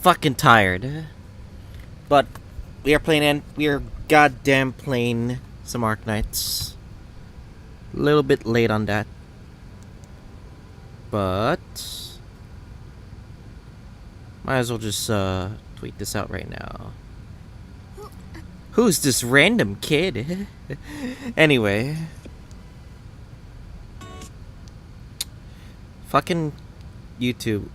Fucking tired. But we are goddamn playing some Arknights. A little bit late on that. But might as well just tweet this out right now. Who's this random kid? Anyway. Fucking YouTube.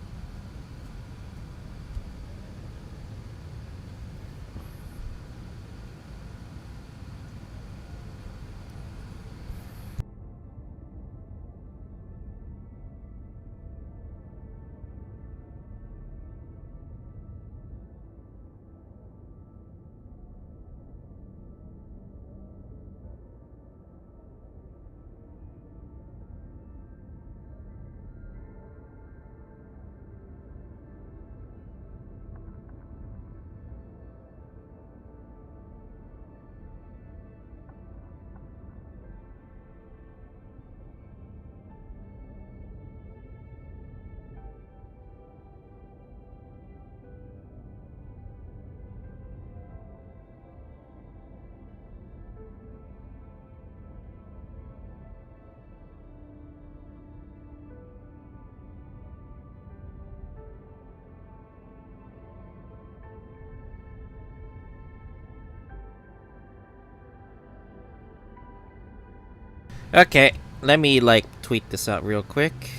Okay, let me tweet this out real quick.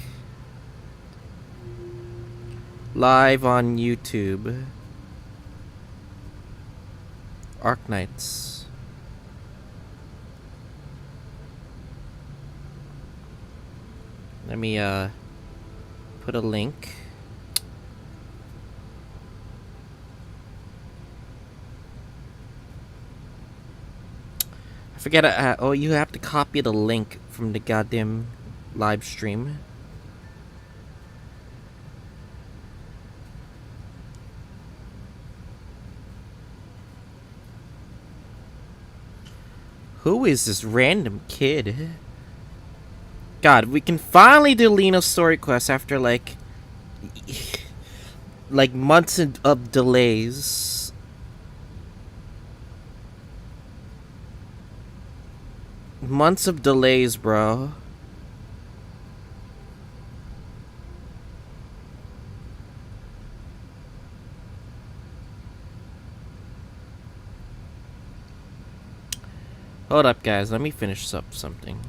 Live on YouTube. Arknights. Let me put a link. I forget. Oh, you have to copy the link from the goddamn live stream. Who is this random kid? God, we can finally do Liino story quest after like months of delays. Months of delays, bro. Hold up, guys. Let me finish up something.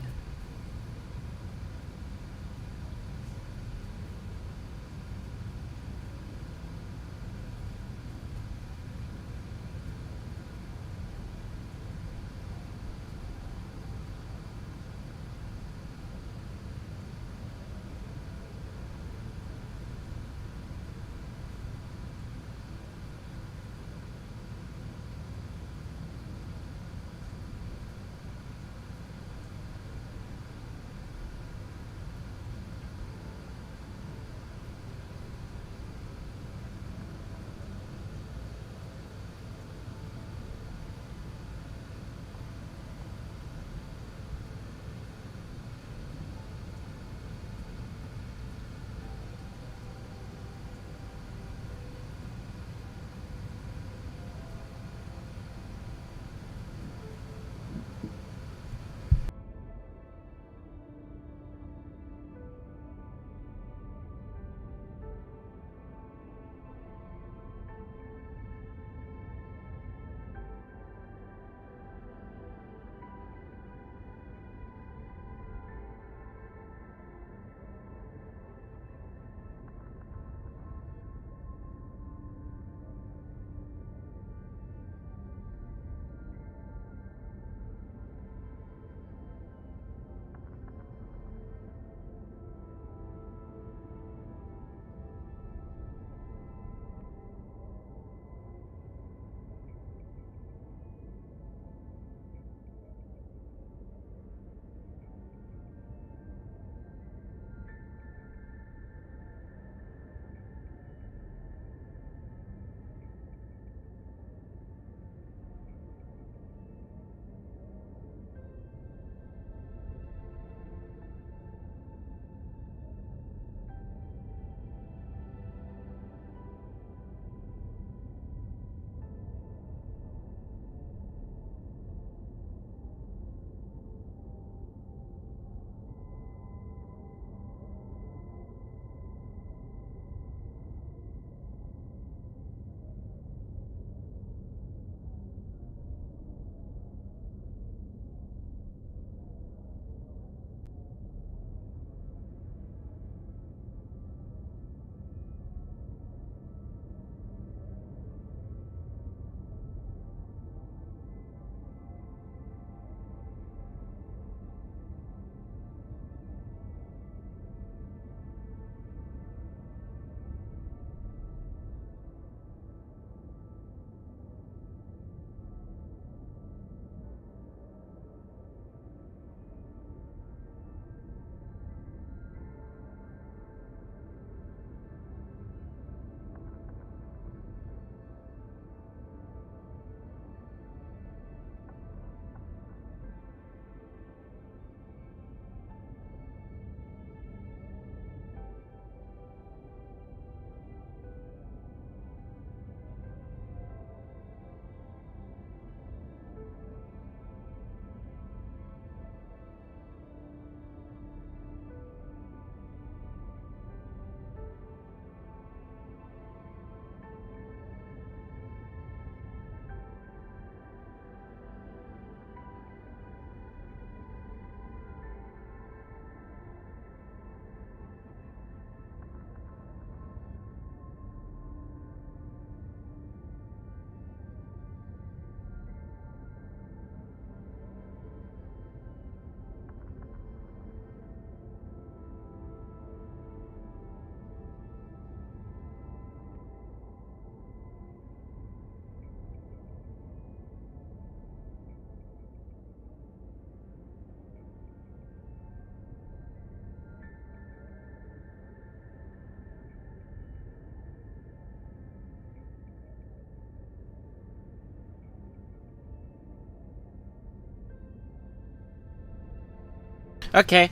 Okay.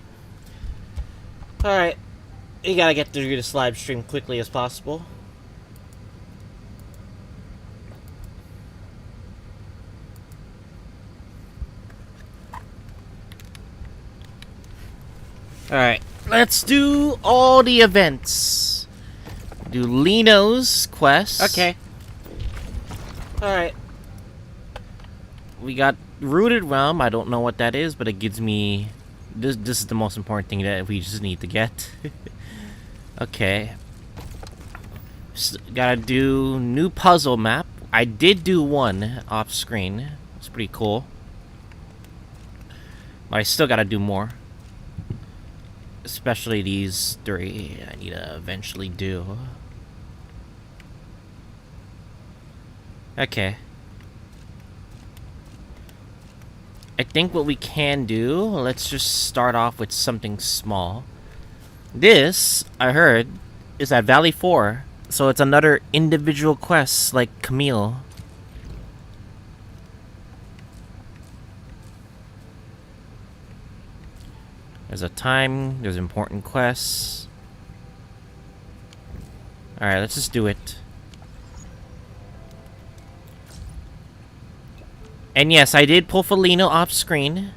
Alright. You gotta get through this live stream quickly as possible. Alright. Let's do all the events. Do Liino's quest. Okay. Alright. We got Rooted Realm. I don't know what that is, but it gives me... This is the most important thing that we just need to get. Okay. Gotta do new puzzle map. I did do one off screen. It's pretty cool. But I still gotta do more. Especially these 3 I need to eventually do. Okay. I think what we can do, let's just start off with something small. This, I heard, is at Valley 4. So it's another individual quest like Camille. There's a time, there's important quests. Alright, let's just do it. And yes, I did pull for Liino off screen.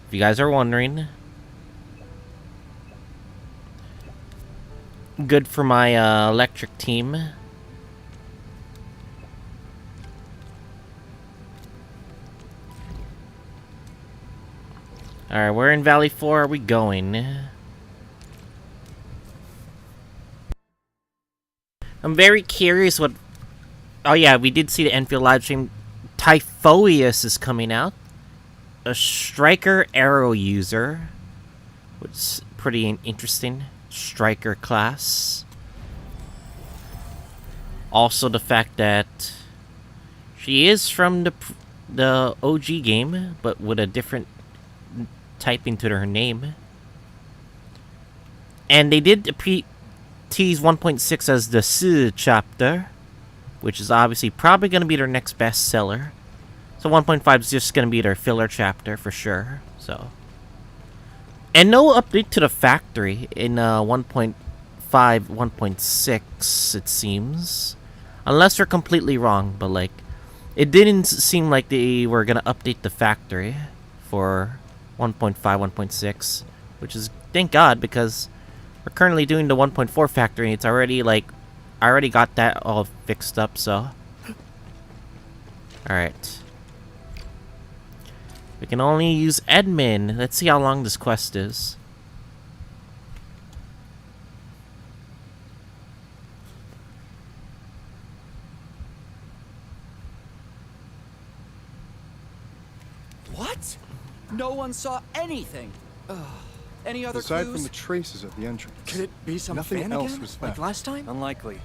If you guys are wondering. Good for my electric team. Alright, where in Valley 4 are we going? I'm very curious what... Oh yeah, we did see the Endfield livestream. Typhoeus is coming out. A striker arrow user. Which is pretty interesting. Striker class. Also the fact that she is from the OG game, but with a different typing to her name. And they did tease 1.6 as the S chapter, which is obviously probably going to be their next bestseller. So 1.5 is just going to be their filler chapter for sure. So, and no update to the factory in 1.5, 1.6 it seems, unless they're completely wrong. But like, it didn't seem like they were going to update the factory for 1.5, 1.6, which is thank God, because we're currently doing the 1.4 factory and it's already like, I already got that all fixed up, so. Alright. We can only use admin. Let's see how long this quest is. What? No one saw anything. Any other Aside clues? from the traces at the entrance, Could it be some nothing fan else again? was Like found. last time? Unlikely.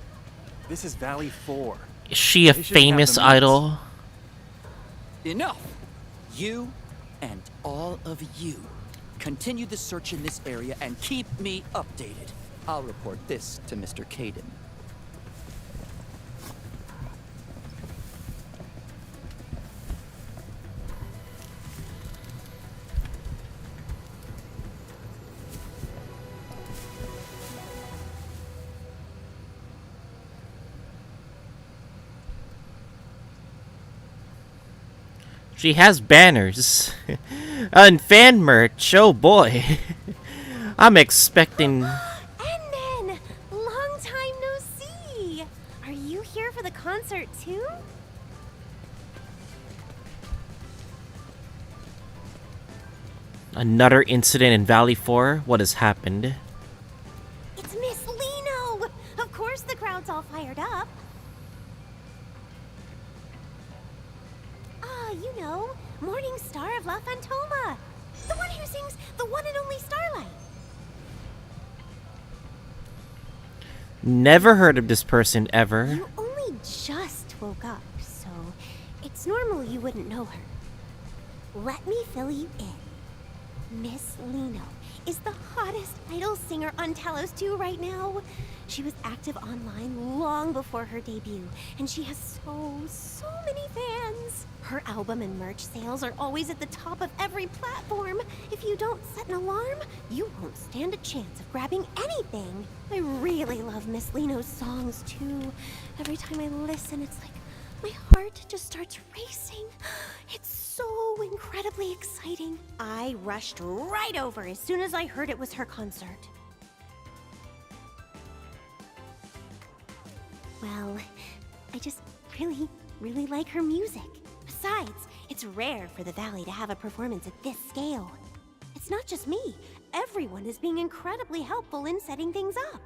This is Valley 4. Is she a They shouldn't have famous the means. idol? Enough! You and all of you continue the search in this area and keep me updated. I'll report this to Mr. Caden. She has banners. And fan merch, oh boy. I'm expecting... Edmund! Long time no see! Are you here for the concert too? Another incident in Valley 4? What has happened? It's Miss Liino! Of course the crowd's all fired up. You know, Morning Star of La Fantoma. The one who sings the one and only Starlight. Never heard of this person ever. You only just woke up, so it's normal you wouldn't know her. Let me fill you in. Miss Liino is the hottest idol singer on Talos 2 right now. She was active online long before her debut, and she has so many fans. Her album and merch sales are always at the top of every platform. If you don't set an alarm, you won't stand a chance of grabbing anything. I really love Miss Liino's songs too. Every time I listen, it's like my heart just starts racing. It's so incredibly exciting. I rushed right over as soon as I heard it was her concert. Well, I just really like her music. Besides, it's rare for the Valley to have a performance at this scale. It's not just me. Everyone is being incredibly helpful in setting things up.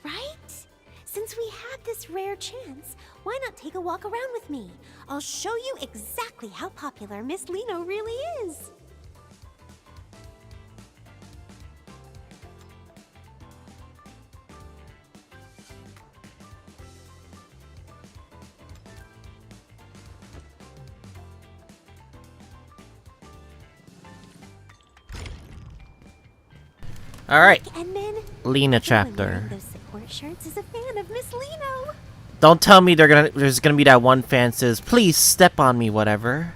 Right? Since we had this rare chance, why not take a walk around with me? I'll show you exactly how popular Miss Liino really is. All right, Edmund, Liino everyone chapter. wearing those support shirts is a fan of Miss Liino. Don't tell me there's gonna be that one fan says, "Please step on me," whatever.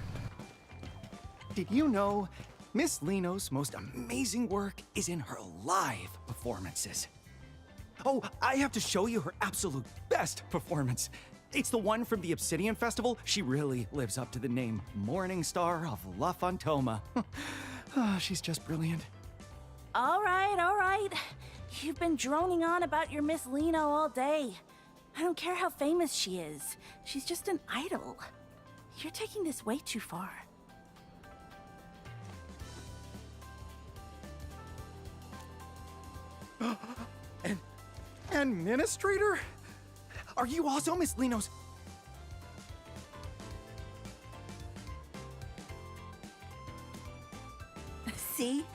Did you know Miss Liino's most amazing work is in her live performances? Oh, I have to show you her absolute best performance. It's the one from the Obsidian Festival. She really lives up to the name Morning Star of La Fantoma. She's just brilliant. All right. You've been droning on about your Miss Liino all day. I don't care how famous she is. She's just an idol. You're taking this way too far. Administrator? Are you also Miss Liino's? See?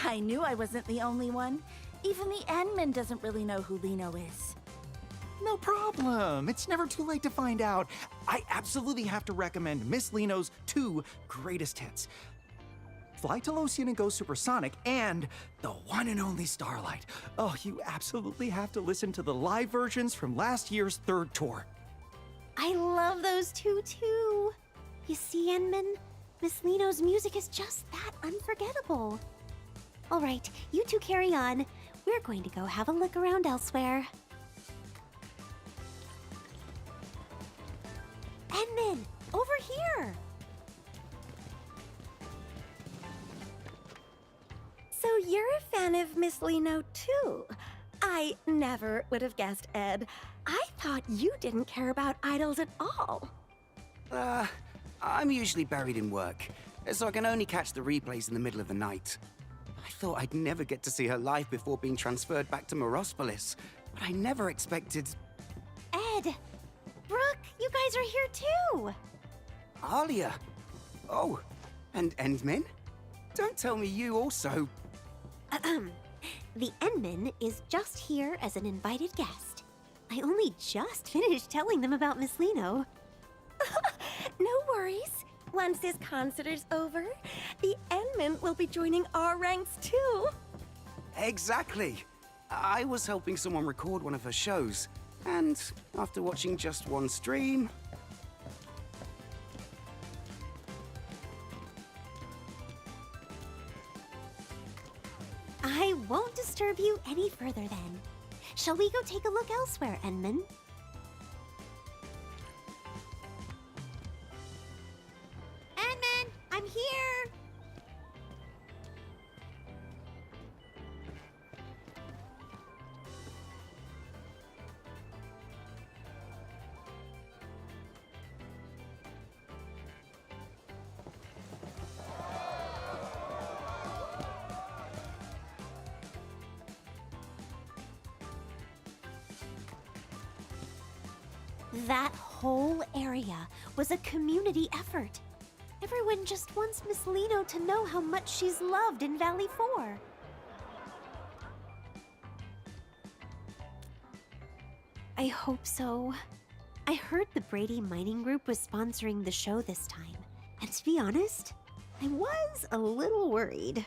I knew I wasn't the only one. Even the admin doesn't really know who Liino is. No problem. It's never too late to find out. I absolutely have to recommend Miss Liino's 2 greatest hits. Fly to Lothian and Go Supersonic, and the one and only Starlight. Oh, you absolutely have to listen to the live versions from last year's 3rd tour. I love those two too. You see, Edmund, Miss Liino's music is just that unforgettable. All right, you two carry on. We're going to go have a look around elsewhere. Edmund, over here. So you're a fan of Miss Liino too? I never would have guessed, Ed. I thought you didn't care about idols at all. I'm usually buried in work, so I can only catch the replays in the middle of the night. I thought I'd never get to see her live before being transferred back to Morospolis, but I never expected... Ed, Brooke, you guys are here too. Alia! Oh, and Endmin? Don't tell me you also... The Endman is just here as an invited guest. I only just finished telling them about Miss Liino. No worries. Once this concert is over, the Endman will be joining our ranks too. Exactly. I was helping someone record one of her shows, and after watching just one stream... I won't disturb you any further then. Shall we go take a look elsewhere, Endman? Endman, I'm here! That whole area was a community effort. Everyone just wants Miss Liino to know how much she's loved in Valley 4. I hope so. I heard the Brady Mining Group was sponsoring the show this time. And to be honest, I was a little worried.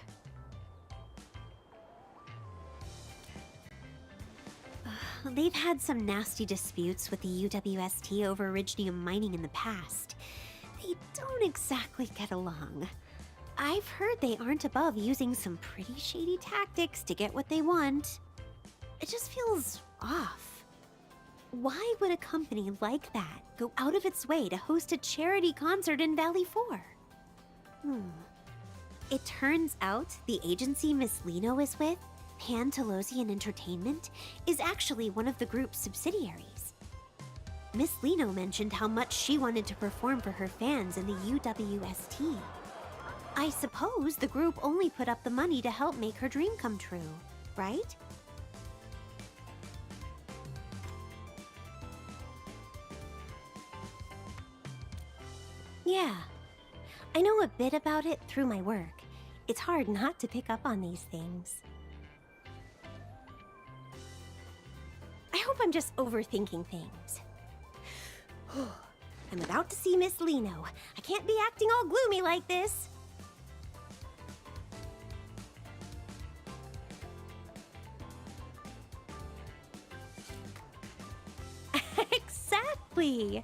They've had some nasty disputes with the UWST over Iridium mining in the past. They don't exactly get along. I've heard they aren't above using some pretty shady tactics to get what they want. It just feels off. Why would a company like that go out of its way to host a charity concert in Valley 4? It turns out the agency Miss Liino is with, Pantalosian Entertainment, is actually one of the group's subsidiaries. Miss Liino mentioned how much she wanted to perform for her fans in the UWST. I suppose the group only put up the money to help make her dream come true, right? Yeah, I know a bit about it through my work. It's hard not to pick up on these things. I hope I'm just overthinking things. I'm about to see Miss Liino. I can't be acting all gloomy like this. Exactly!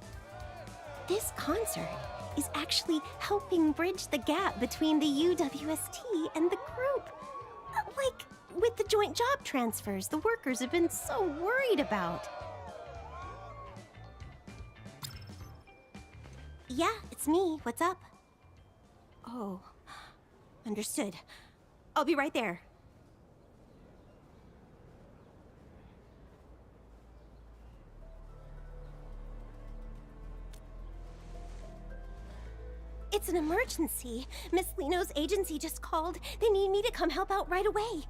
This concert is actually helping bridge the gap between the UWST and the group. Like, with the joint job transfers the workers have been so worried about. Yeah, it's me. What's up? Oh, understood. I'll be right there. It's an emergency. Miss Liino's agency just called. They need me to come help out right away.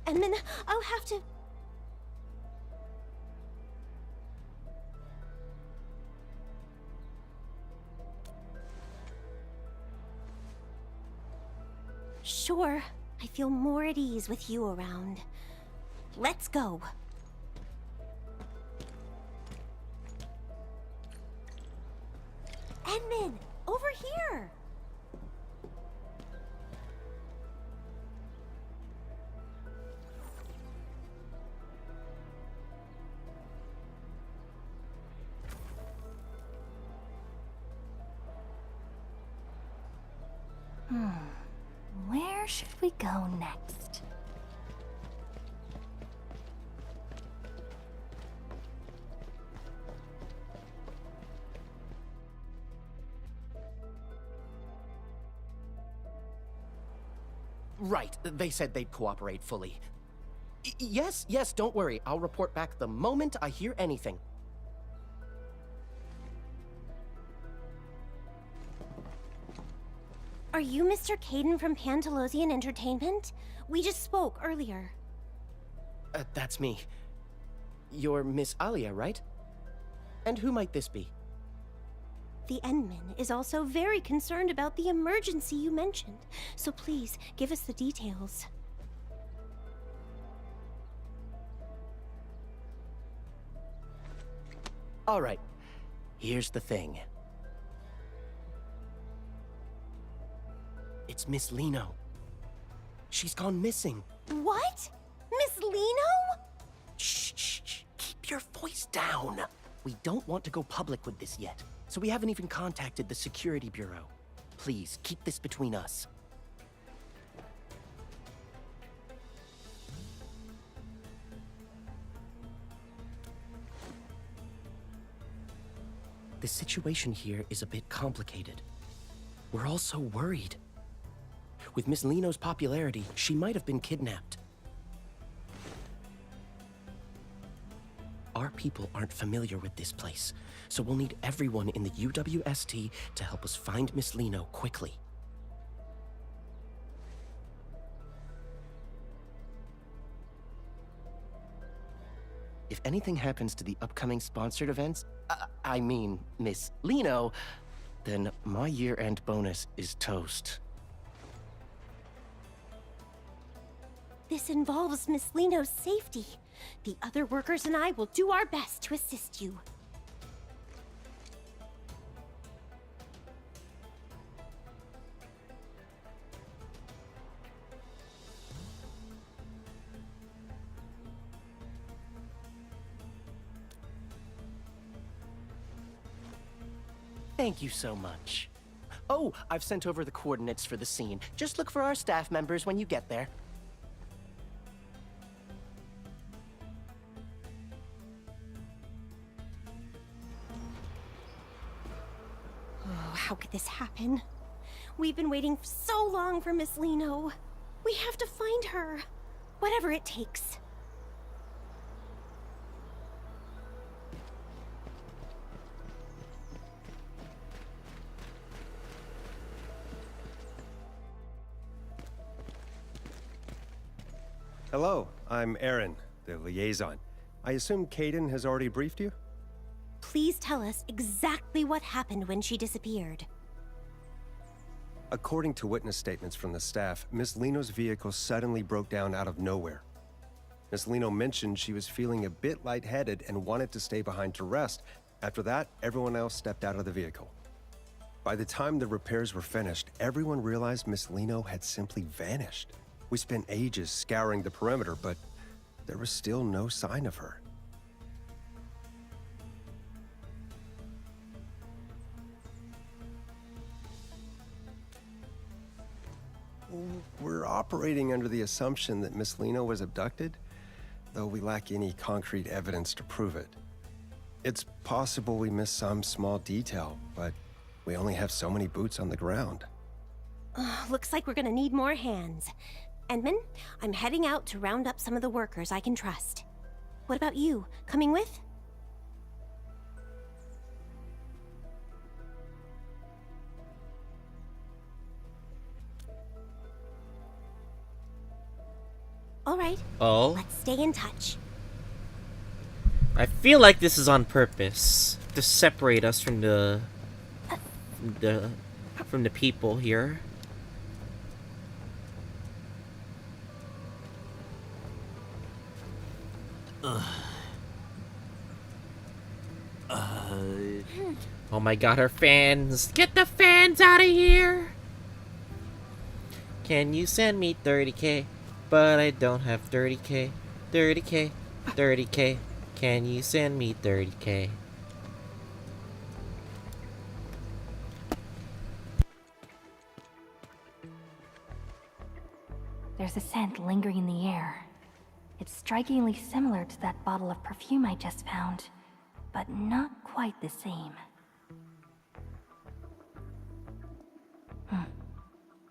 And then I'll have to... Sure, I feel more at ease with you around. Let's go. Edmund, over here! Where should we go next? Right, they said they'd cooperate fully. Yes, don't worry. I'll report back the moment I hear anything. Are you Mr. Caden from Pantalosian Entertainment? We just spoke earlier. That's me. You're Miss Alia, right? And who might this be? The Endman is also very concerned about the emergency you mentioned, so please give us the details. All right, here's the thing. It's Miss Liino. She's gone missing. What? Miss Liino? Shh. Keep your voice down. We don't want to go public with this yet, so we haven't even contacted the Security Bureau. Please, keep this between us. The situation here is a bit complicated. We're all so worried. With Miss Liino's popularity, she might have been kidnapped. Our people aren't familiar with this place, so we'll need everyone in the UWST to help us find Miss Liino quickly. If anything happens to the upcoming sponsored events, I mean Miss Liino, then my year-end bonus is toast. This involves Miss Liino's safety. The other workers and I will do our best to assist you. Thank you so much. Oh, I've sent over the coordinates for the scene. Just look for our staff members when you get there. Oh, how could this happen? We've been waiting so long for Miss Liino. We have to find her. Whatever it takes. Hello, I'm Aaron, the liaison. I assume Kaden has already briefed you? Please tell us exactly what happened when she disappeared. According to witness statements from the staff, Miss Liino's vehicle suddenly broke down out of nowhere. Miss Liino mentioned she was feeling a bit lightheaded and wanted to stay behind to rest. After that, everyone else stepped out of the vehicle. By the time the repairs were finished, everyone realized Miss Liino had simply vanished. We spent ages scouring the perimeter, but there was still no sign of her. We're operating under the assumption that Miss Liino was abducted, though we lack any concrete evidence to prove it. It's possible we missed some small detail, but we only have so many boots on the ground. Looks like we're gonna need more hands. Endman, I'm heading out to round up some of the workers I can trust. What about you? Coming with? All right. Oh? Let's stay in touch. I feel like this is on purpose to separate us from the people here. Oh my god, our fans! Get the fans out of here! Can you send me 30k? But I don't have 30k. 30k. 30k. Can you send me 30k? There's a scent lingering in the air. It's strikingly similar to that bottle of perfume I just found, but not quite the same.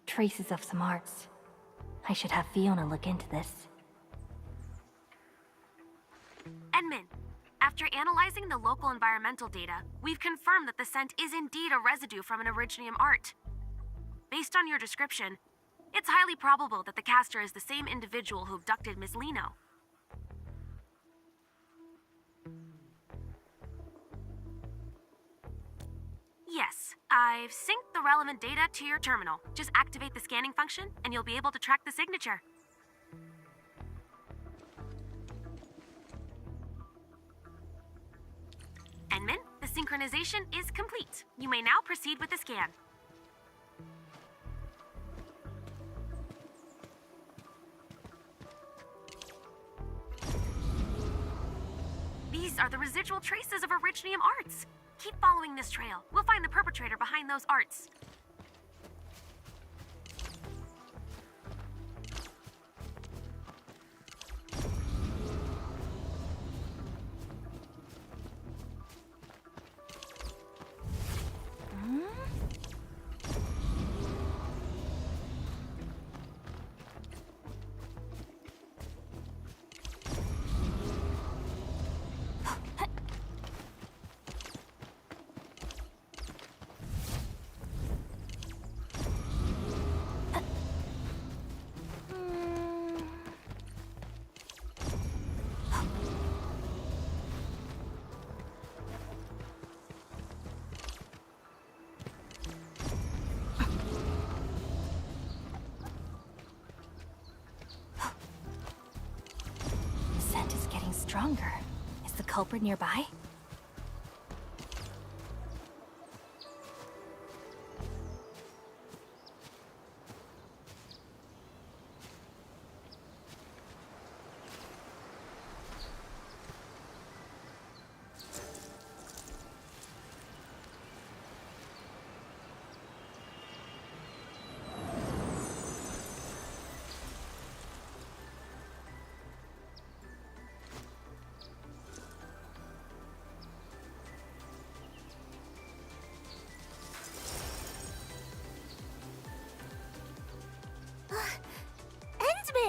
Traces of some arts. I should have Fiona look into this. Endman, after analyzing the local environmental data, we've confirmed that the scent is indeed a residue from an Originium art. Based on your description, it's highly probable that the caster is the same individual who abducted Miss Liino. Yes, I've synced the relevant data to your terminal. Just activate the scanning function, and you'll be able to track the signature. Endman, the synchronization is complete. You may now proceed with the scan. These are the residual traces of Originium arts. Keep following this trail. We'll find the perpetrator behind those arts. Stronger. Is the culprit nearby?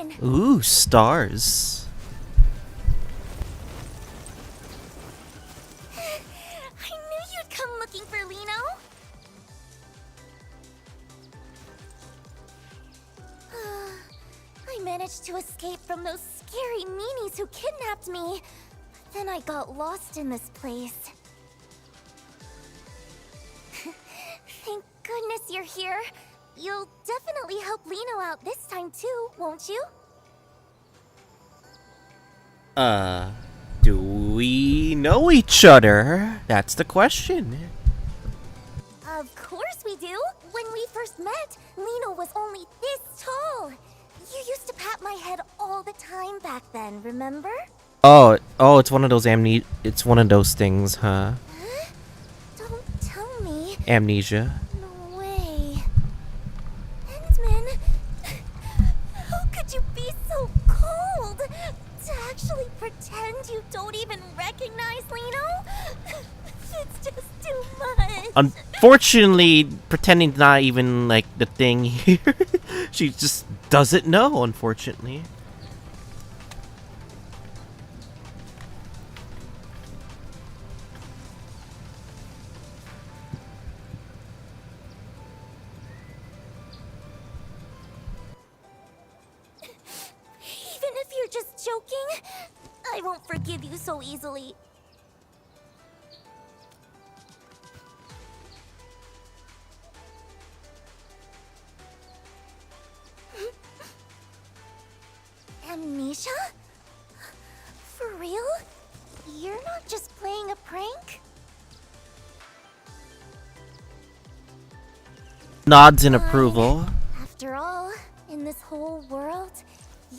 in. Ooh, stars. I knew you'd come looking for Liino. I managed to escape from those scary meanies who kidnapped me. Then I got lost in this place. Thank goodness you're here. You'll definitely help Liino out this time too, won't you? Do we know each other? That's the question. Of course we do. When we first met, Liino was only this tall. You used to pat my head all the time back then, remember? Oh, it's one of those it's one of those things, huh? Huh? Don't tell me. Amnesia. No way. Endman, how could you be so cold? To actually pretend you don't even recognize Liino? It's just too much. Unfortunately, pretending's not even like the thing here. She just doesn't know, unfortunately. Even if you're just joking, I won't forgive you so easily. Amnesia? For real? You're not just playing a prank? Nods in approval. After all, in this whole world,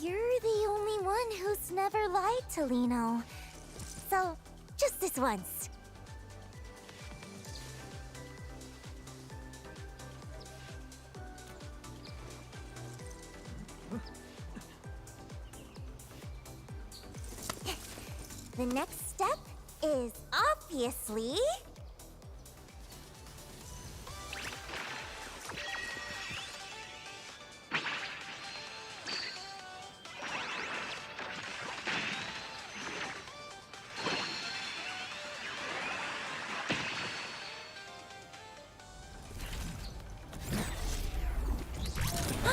you're the only one who's never lied to Liino. So, just this once. The next step is obviously...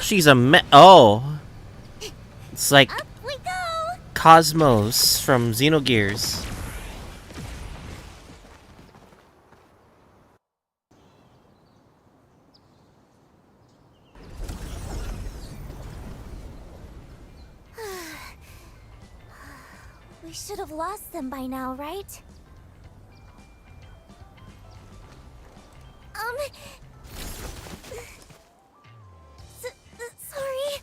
She's a oh. It's like Up we go! Cosmos from Xenogears. We should have lost them by now, right? Sorry.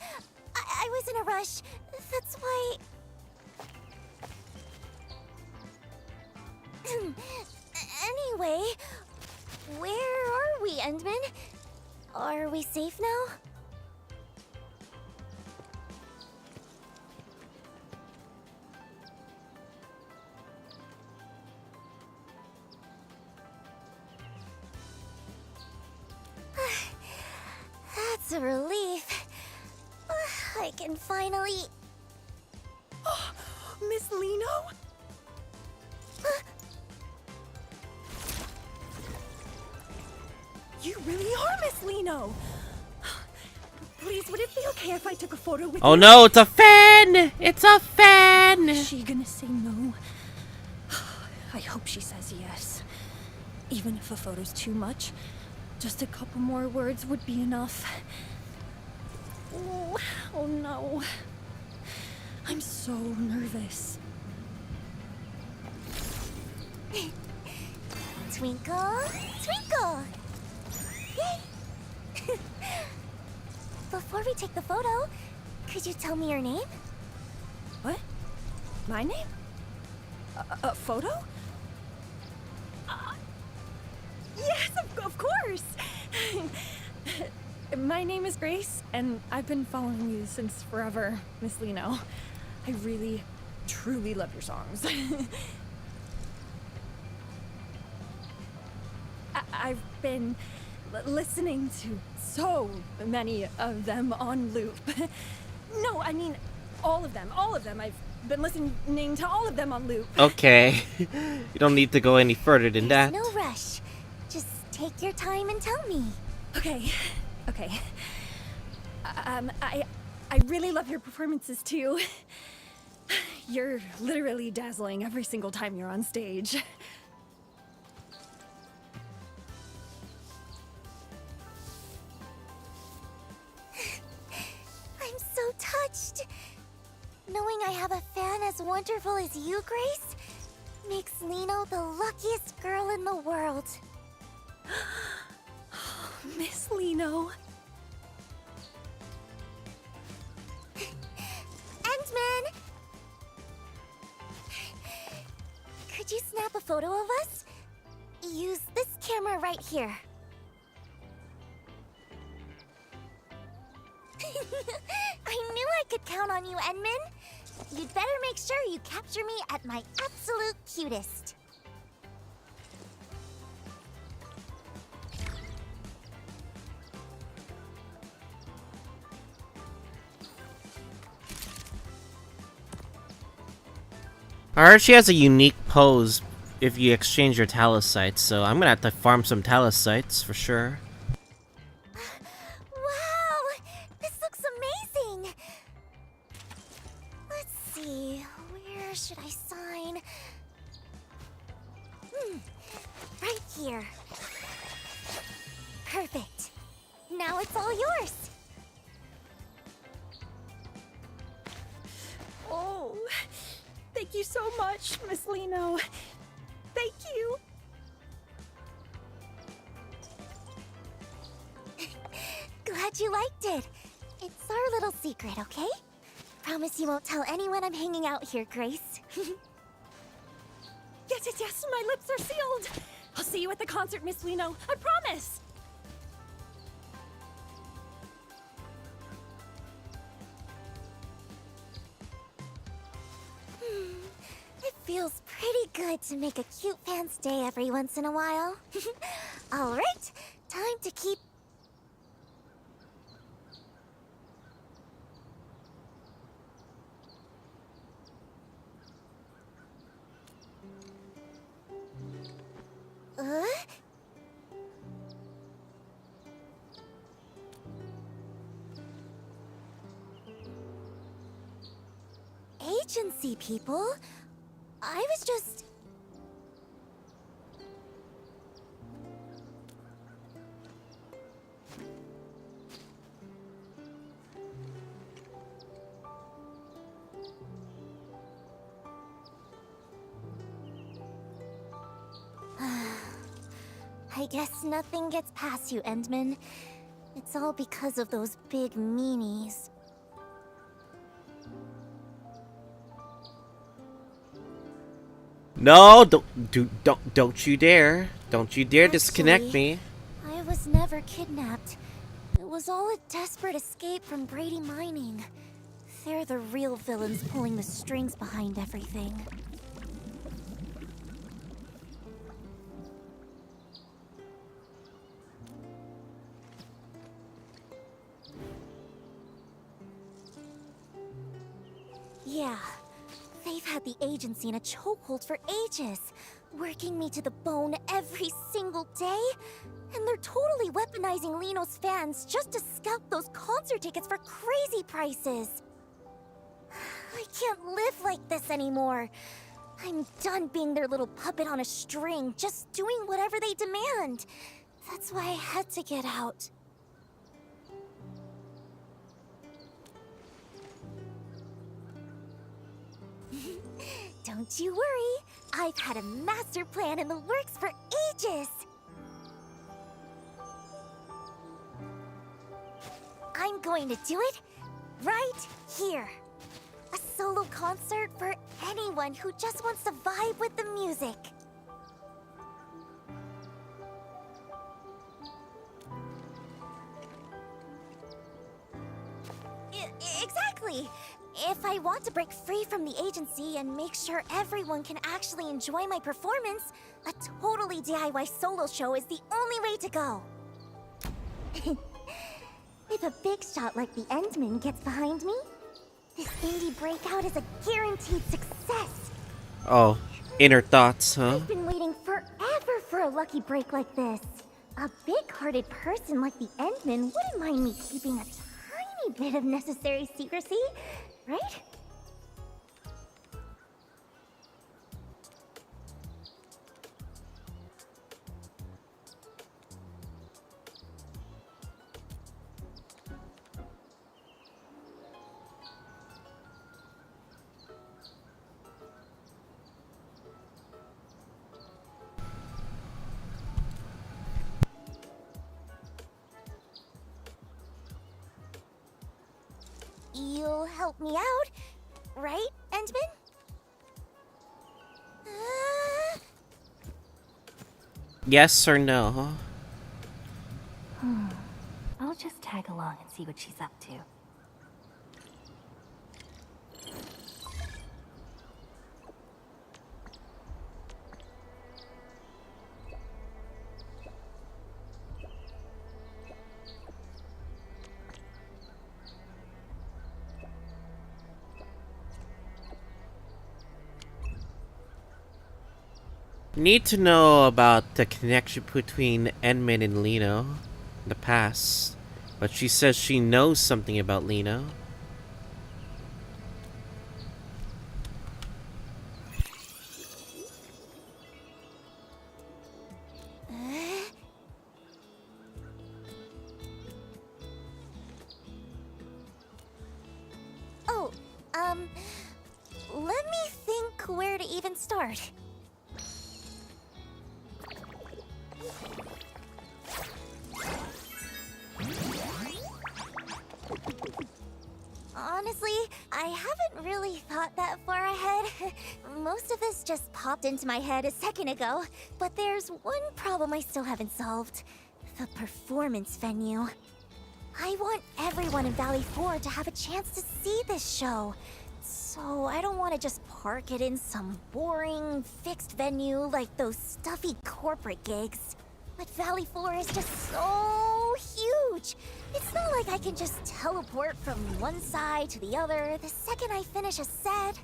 I was in a rush. That's why... Anyway, where are we, Endman? Are we safe now? That's a relief. I can finally... Miss Liino? You really are Miss Liino! Please, would it be okay if I took a photo with you? Oh no, it's a fan! It's a fan! Is she gonna say no? I hope she says yes. Even if a photo's too much, just a couple more words would be enough. Oh no. I'm so nervous. Twinkle, twinkle! Yay! Before we take the photo, could you tell me your name? What? My name? A photo? Yes, of course! My name is Grace, and I've been following you since forever, Miss Liino. I really, truly love your songs. I've been listening to so many of them on loop. No, I mean, all of them. All of them. I've been listening to all of them on loop. Okay. You don't need to go any further than that. No rush. Just take your time and tell me. Okay. Okay. I really love your performances too. You're literally dazzling every single time you're on stage. I'm so touched. Knowing I have a fan as wonderful as you, Grace, makes Liino the luckiest girl in the world. Miss Liino. Endman! Could you snap a photo of us? Use this camera right here. I knew I could count on you, Endman. You'd better make sure you capture me at my absolute cutest. I heard she has a unique pose if you exchange your talosites, so I'm gonna have to farm some talosites for sure. Wow! This looks amazing! Let's see, where should I sign? Right here. Perfect. Now it's all yours. Oh, thank you so much, Miss Liino. Thank you. Glad you liked it. It's our little secret, okay? Promise you won't tell anyone I'm hanging out here, Grace. Yes, my lips are sealed. I'll see you at the concert, Miss Liino. I promise. It feels pretty good to make a cute fan's day every once in a while. All right, time to keep... Agency people? I was just... I guess nothing gets past you, Endman. It's all because of those big meanies. No, don't you dare. Don't you dare disconnect Actually, me. I was never kidnapped. It was all a desperate escape from Brady Mining. They're the real villains pulling the strings behind everything. Yeah, they've had the agency in a chokehold for ages, working me to the bone every single day. And they're totally weaponizing Liino's fans just to scalp those concert tickets for crazy prices. I can't live like this anymore. I'm done being their little puppet on a string, just doing whatever they demand. That's why I had to get out. Don't you worry, I've had a master plan in the works for ages. I'm going to do it right here. A solo concert for anyone who just wants to vibe with the music. Exactly. If I want to break free from the agency and make sure everyone can actually enjoy my performance, a totally DIY solo show is the only way to go. If a big shot like the Endman gets behind me, This indie breakout is a guaranteed success. Oh, inner thoughts, huh? I've been waiting forever for a lucky break like this. A big-hearted person like the Endman wouldn't mind me keeping a tiny bit of necessary secrecy, right? You'll help me out, right, Endman? Yes or no? I'll just tag along and see what she's up to. Need to know about the connection between Endman and Liino in the past. But she says she knows something about Liino. Let me think where to even start. Honestly, I haven't really thought that far ahead. Most of this just popped into my head a second ago. But there's one problem I still haven't solved. The performance venue. I want everyone in Valley 4 to have a chance to see this show. So I don't want to just park it in some boring, fixed venue like those stuffy corporate gigs. But Valley 4 is just so huge. It's not like I can just teleport from one side to the other the second I finish a set.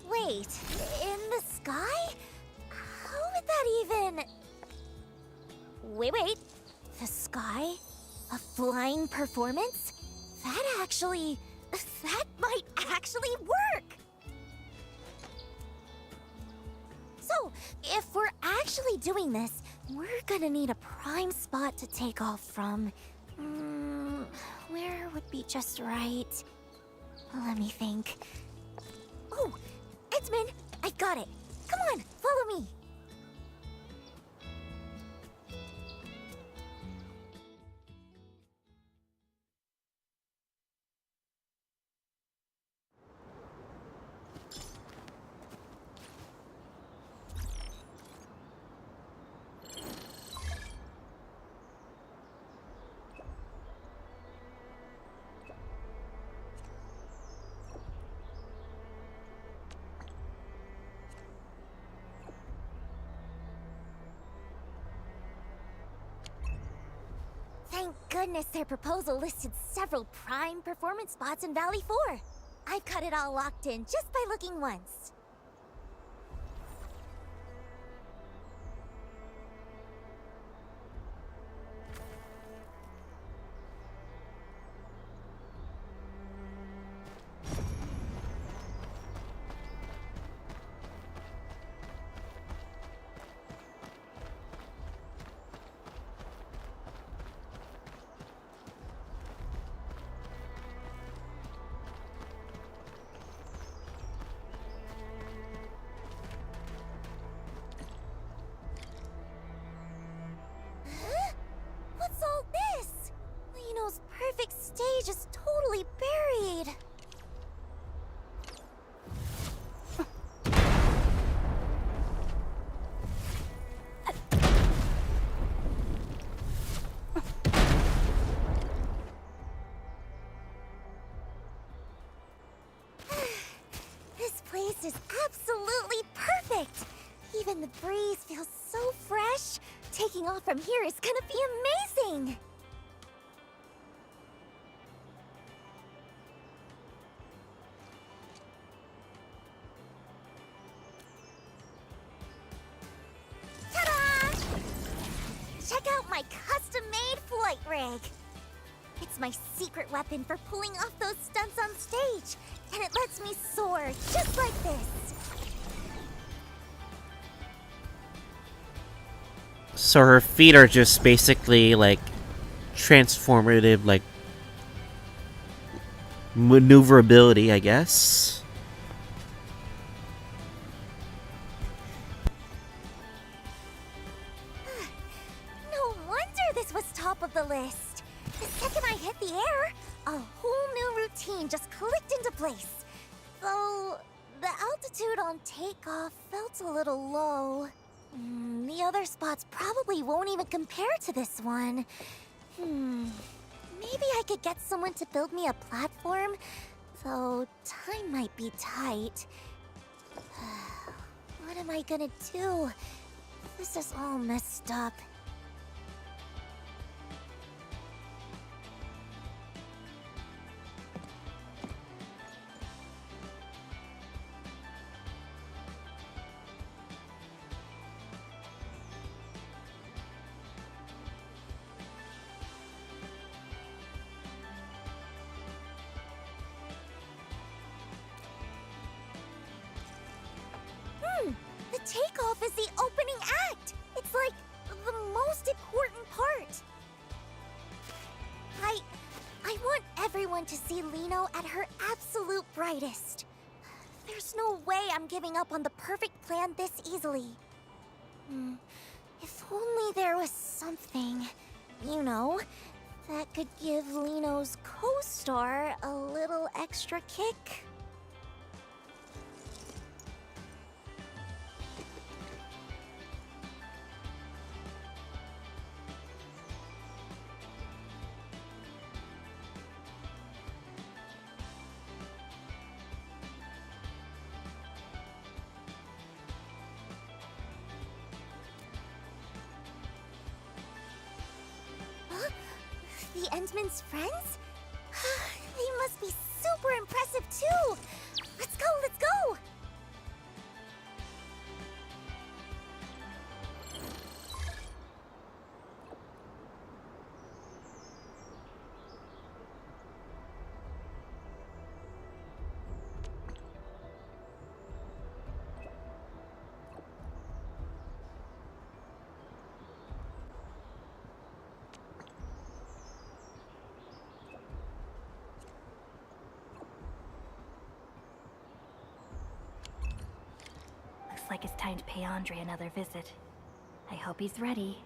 Wait, in the sky? How would that even... Wait. The sky? A flying performance? That might actually work! So, if we're actually doing this, we're gonna need a prime spot to take off from. Where would be just right? Let me think. Oh, Endman, I got it. Come on, follow me. Thank goodness their proposal listed several prime performance spots in Valley 4. I've got it all locked in just by looking once. from here is gonna be amazing! Ta-da! Check out my custom-made flight rig! It's my secret weapon for pulling off those stunts on stage, and it lets me soar just like this. So her feet are just basically like transformative, like maneuverability, I guess. No wonder this was top of the list. The second I hit the air, a whole new routine just clicked into place. Though the altitude on takeoff felt a little low. The other spots probably won't even compare to this one. Maybe I could get someone to build me a platform, though time might be tight. What am I gonna do? This is all messed up. The takeoff is the opening act! It's like the most important part. I want everyone to see Liino at her absolute brightest. There's no way I'm giving up on the perfect plan this easily. If only there was something, you know, that could give Liino's co-star a little extra kick. The Endman's friends? They must be super impressive too! Let's go, let's go! Looks like it's time to pay Andre another visit. I hope he's ready.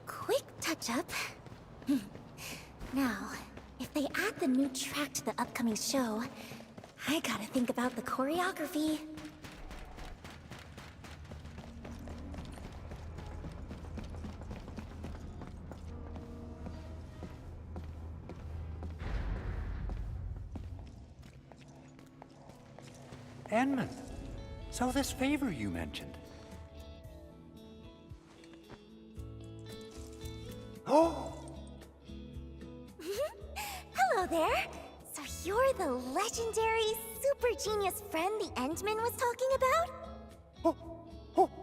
Quick touch-up. Now, if they add the new track to the upcoming show, I gotta think about the choreography. Enman, so this favor you mentioned. Oh! Hello there! So you're the legendary, super genius friend the Endman was talking about?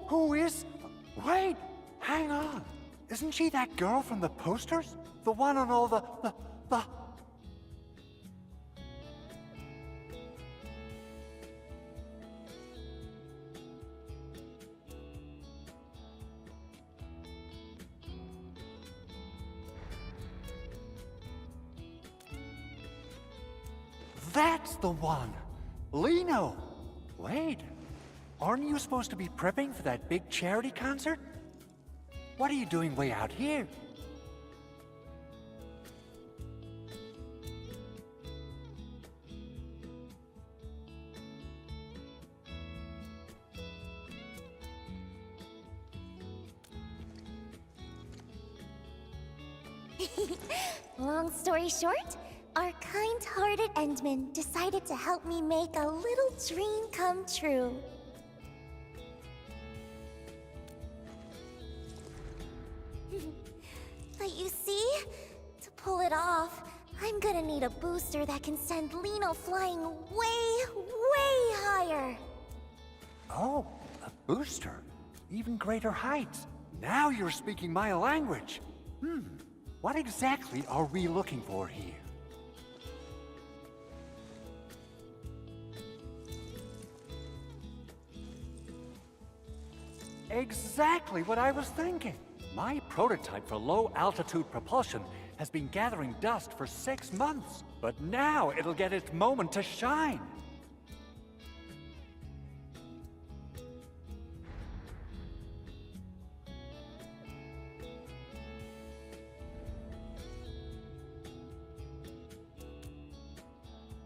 Who is? Wait! Hang on! Isn't she that girl from the posters? The one on all the... That's the one! Liino! Wait, aren't you supposed to be prepping for that big charity concert? What are you doing way out here? Long story short, our kind-hearted Endman decided to help me make a little dream come true. But you see, to pull it off, I'm gonna need a booster that can send Liino flying way, way higher. Oh, a booster. Even greater heights. Now you're speaking my language. What exactly are we looking for here? Exactly what I was thinking. My prototype for low-altitude propulsion has been gathering dust for 6 months, but now it'll get its moment to shine.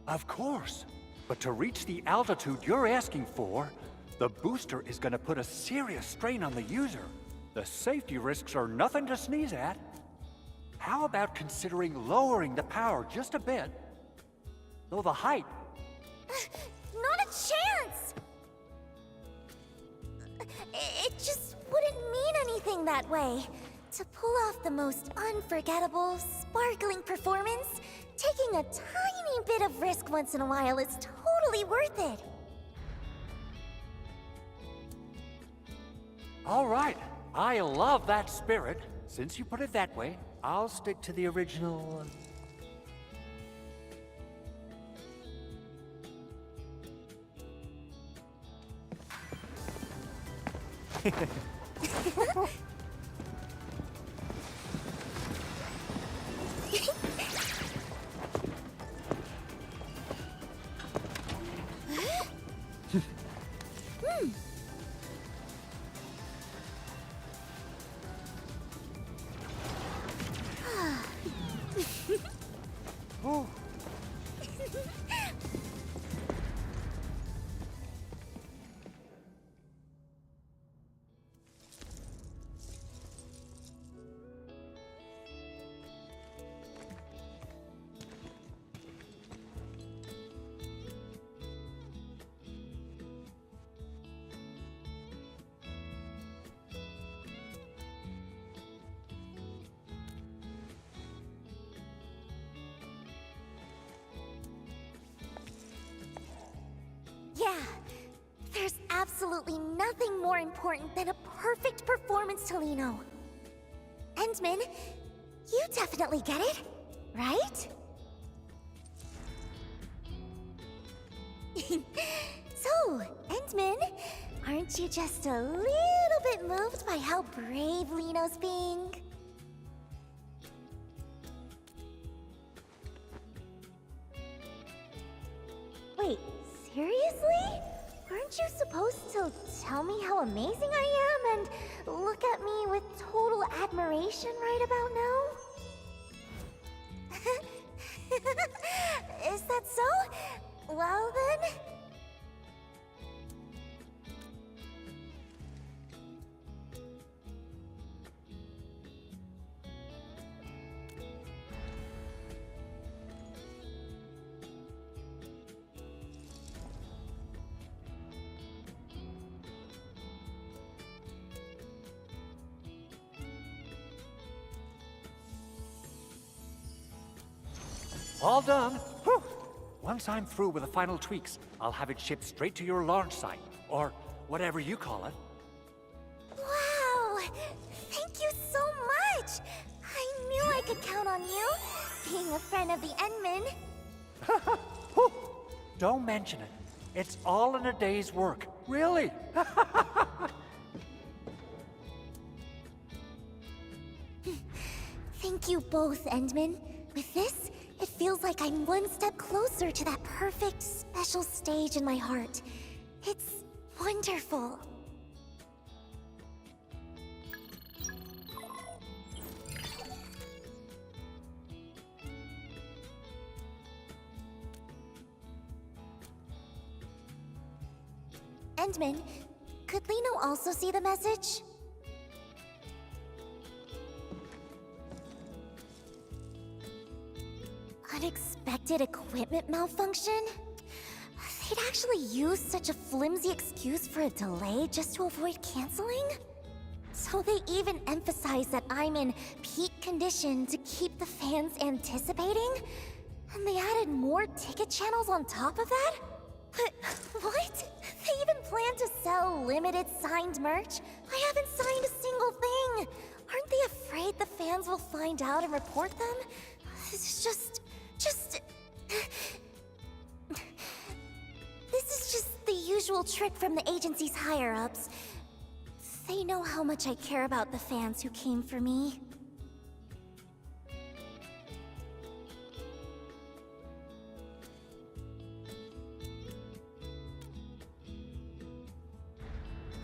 Of course, but to reach the altitude you're asking for, the booster is going to put a serious strain on the user. The safety risks are nothing to sneeze at. How about considering lowering the power just a bit? Though the height... Not a chance! It just wouldn't mean anything that way. To pull off the most unforgettable, sparkling performance, taking a tiny bit of risk once in a while is totally worth it. All right, I love that spirit. Since you put it that way, I'll stick to the original... Oh. Yeah, there's absolutely nothing more important than a perfect performance to Liino. Endman, you definitely get it, right? So, Endman, aren't you just a little bit moved by how brave Liino's being? Wait, seriously? Aren't you supposed to tell me how amazing I am and look at me with total admiration right about now? Is that so? Well then... All done. Whew. Once I'm through with the final tweaks, I'll have it shipped straight to your launch site, or whatever you call it. Wow! Thank you so much! I knew I could count on you, being a friend of the Endman. Whew. Don't mention it. It's all in a day's work. Really? Thank you both, Endman. With this, it feels like I'm one step closer to that perfect, special stage in my heart. It's wonderful. Endman, could Liino also see the message? Unexpected equipment malfunction? They'd actually use such a flimsy excuse for a delay just to avoid canceling? So they even emphasize that I'm in peak condition to keep the fans anticipating? And they added more ticket channels on top of that? But what? They even plan to sell limited signed merch? I haven't signed a single thing! Aren't they afraid the fans will find out and report them? It's just... This is just the usual trick from the agency's higher-ups. They know how much I care about the fans who came for me.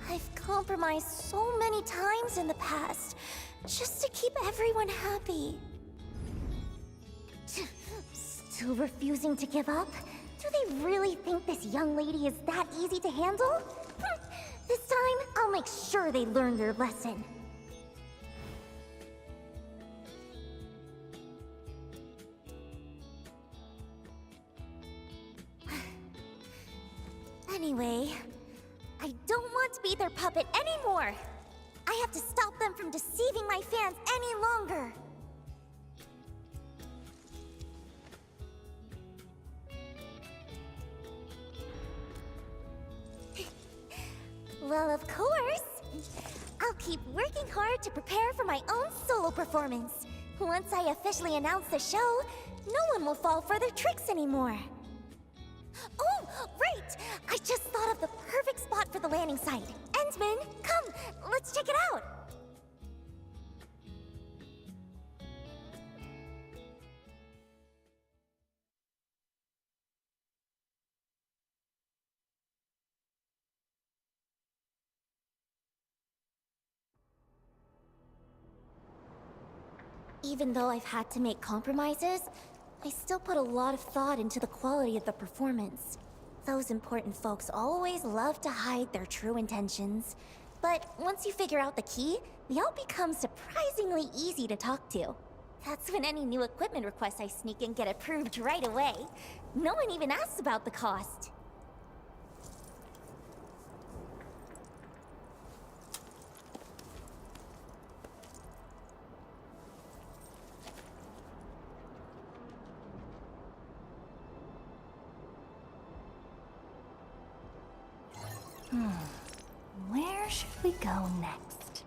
I've compromised so many times in the past, just to keep everyone happy. Still refusing to give up? Do they really think this young lady is that easy to handle? This time, I'll make sure they learn their lesson. Anyway, I don't want to be their puppet anymore! I have to stop them from deceiving my fans any longer! Well, of course! I'll keep working hard to prepare for my own solo performance. Once I officially announce the show, no one will fall for their tricks anymore. Oh, right! I just thought of the perfect spot for the landing site. Endman, come, let's check it out! Even though I've had to make compromises, I still put a lot of thought into the quality of the performance. Those important folks always love to hide their true intentions. But once you figure out the key, they all become surprisingly easy to talk to. That's when any new equipment requests I sneak in get approved right away. No one even asks about the cost. Where should we go next?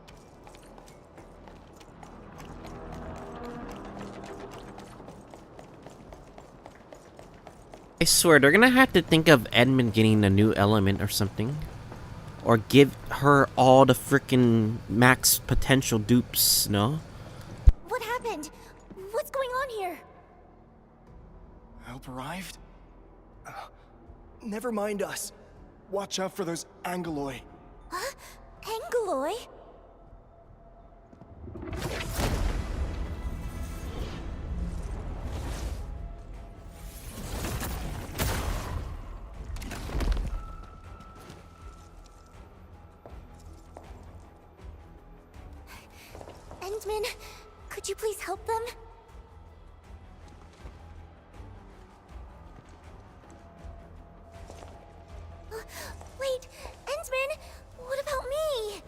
I swear, they're gonna have to think of Edmund getting a new element or something. Or give her all the frickin' max potential dupes, no? What happened? What's going on here? Help arrived? Never mind us. Watch out for those Angeloi. Huh? Angeloi? Endman, could you please help them? Wait, Endman, what about me?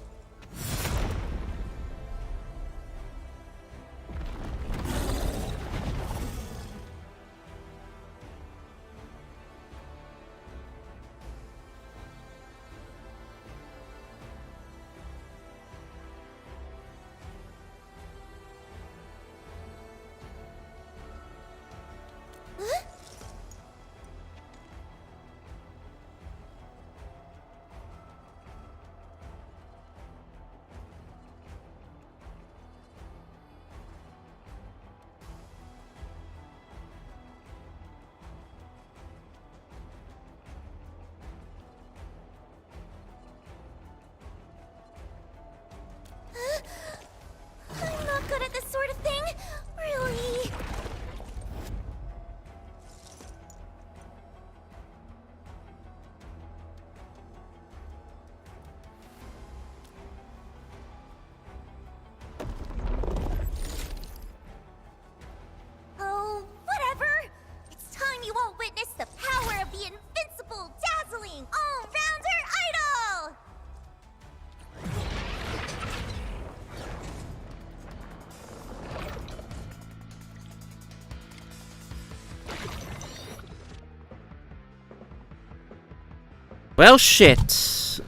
Well, shit.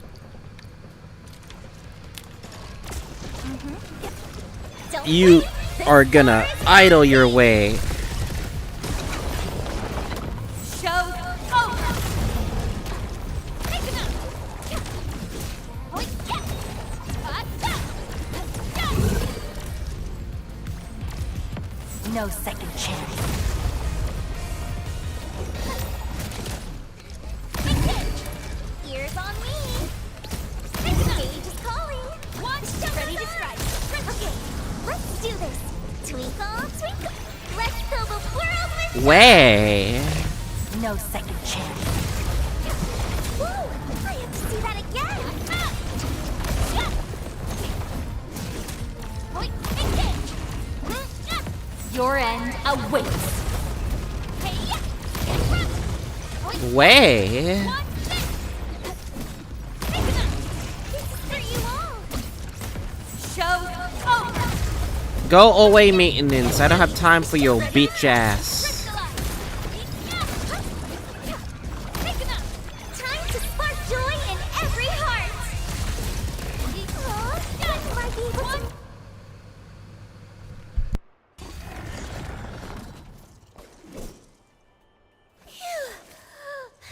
You are gonna idle your way. No second chance. Ears on me. Stage is calling. Ready to strike. Okay, let's do this. Twinkle, twinkle. Let's fill the world with. Way. No second chance. Woo! I have to see that again. Your end awaits. Way. Go away, maintenance. I don't have time for your bitch ass. Time to spark joy in every heart.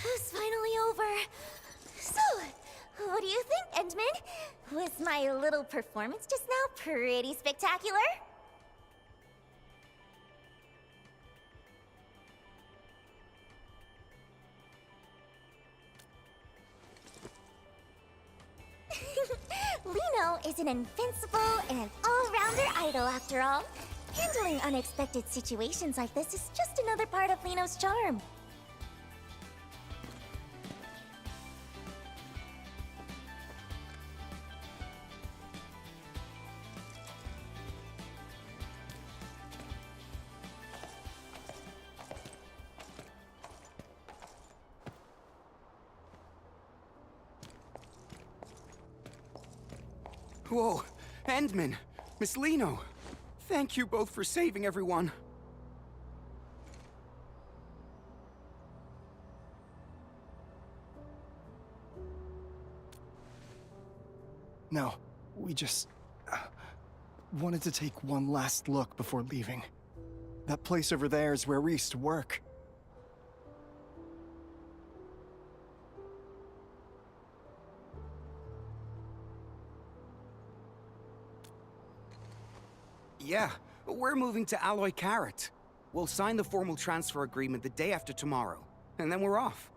It's finally over. So, what do you think, Endman? Was my little performance just now pretty spectacular? Liino is an invincible and an all-rounder idol, after all. Handling unexpected situations like this is just another part of Liino's charm. Whoa, Endman, Miss Liino. Thank you both for saving everyone. No, we just wanted to take one last look before leaving. That place over there is where we used to work. Yeah, we're moving to Alloy Carrot. We'll sign the formal transfer agreement the day after tomorrow, and then we're off.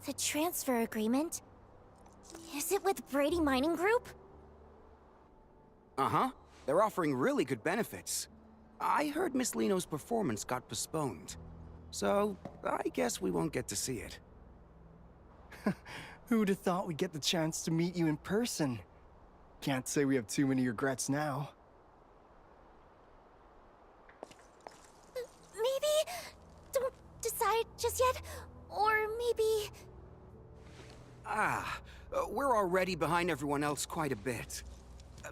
The transfer agreement? Is it with Brady Mining Group? Uh-huh. They're offering really good benefits. I heard Miss Liino's performance got postponed. So, I guess we won't get to see it. Who'd have thought we'd get the chance to meet you in person? Can't say we have too many regrets now. Maybe don't decide just yet, or maybe... We're already behind everyone else quite a bit.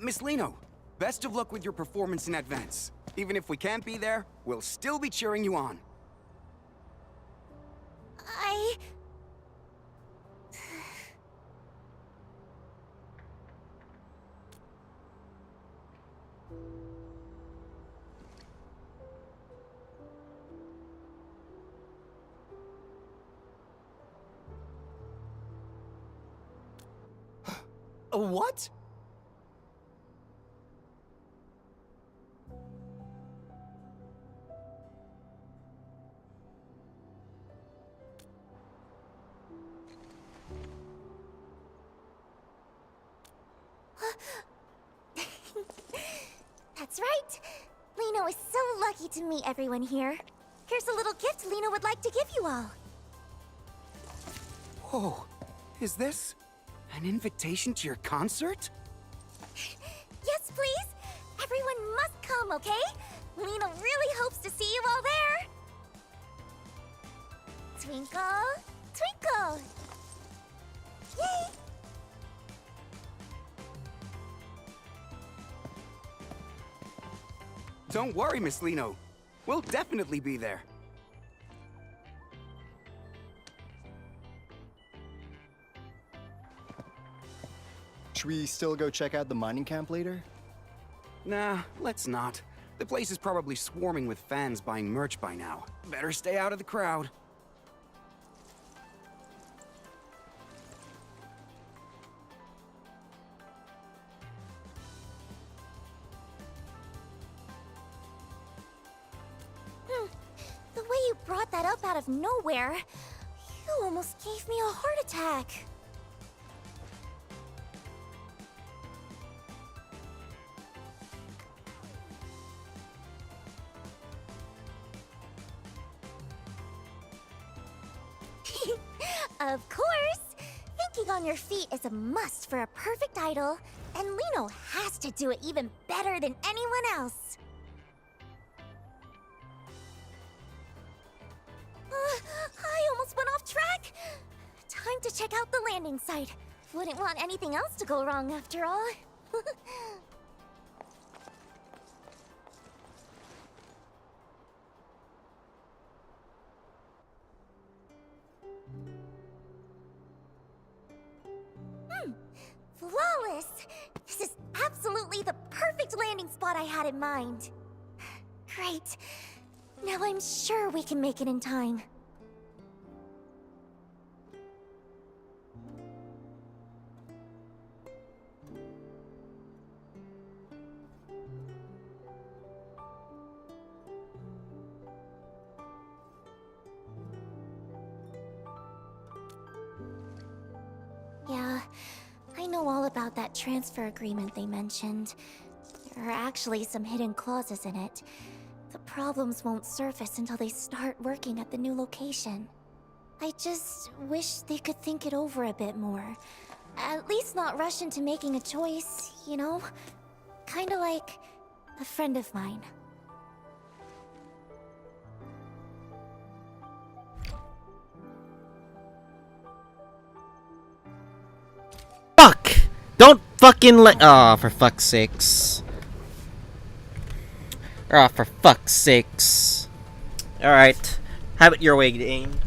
Miss Liino, best of luck with your performance in advance. Even if we can't be there, we'll still be cheering you on. What? That's right. Liino is so lucky to meet everyone here. Here's a little gift Liino would like to give you all. Whoa, is this an invitation to your concert? Yes, please. Everyone must come, okay? Liino really hopes to see you all there. Twinkle, twinkle. Yay! Don't worry, Miss Liino. We'll definitely be there. Should we still go check out the mining camp later? Nah, let's not. The place is probably swarming with fans buying merch by now. Better stay out of the crowd. The way you brought that up out of nowhere, you almost gave me a heart attack. Of course! Thinking on your feet is a must for a perfect idol, and Liino has to do it even better than anyone else. I almost went off track! Time to check out the landing site. Wouldn't want anything else to go wrong after all. Flawless! This is absolutely the perfect landing spot I had in mind. Great. Now I'm sure we can make it in time. Yeah, I know all about that transfer agreement they mentioned. There are actually some hidden clauses in it. The problems won't surface until they start working at the new location. I just wish they could think it over a bit more. At least not rush into making a choice, you know? Kinda like a friend of mine. Fuck! Don't fucking let. Oh, for fuck's sakes. Oh, for fuck's sakes. Alright. Have it your way, Dane.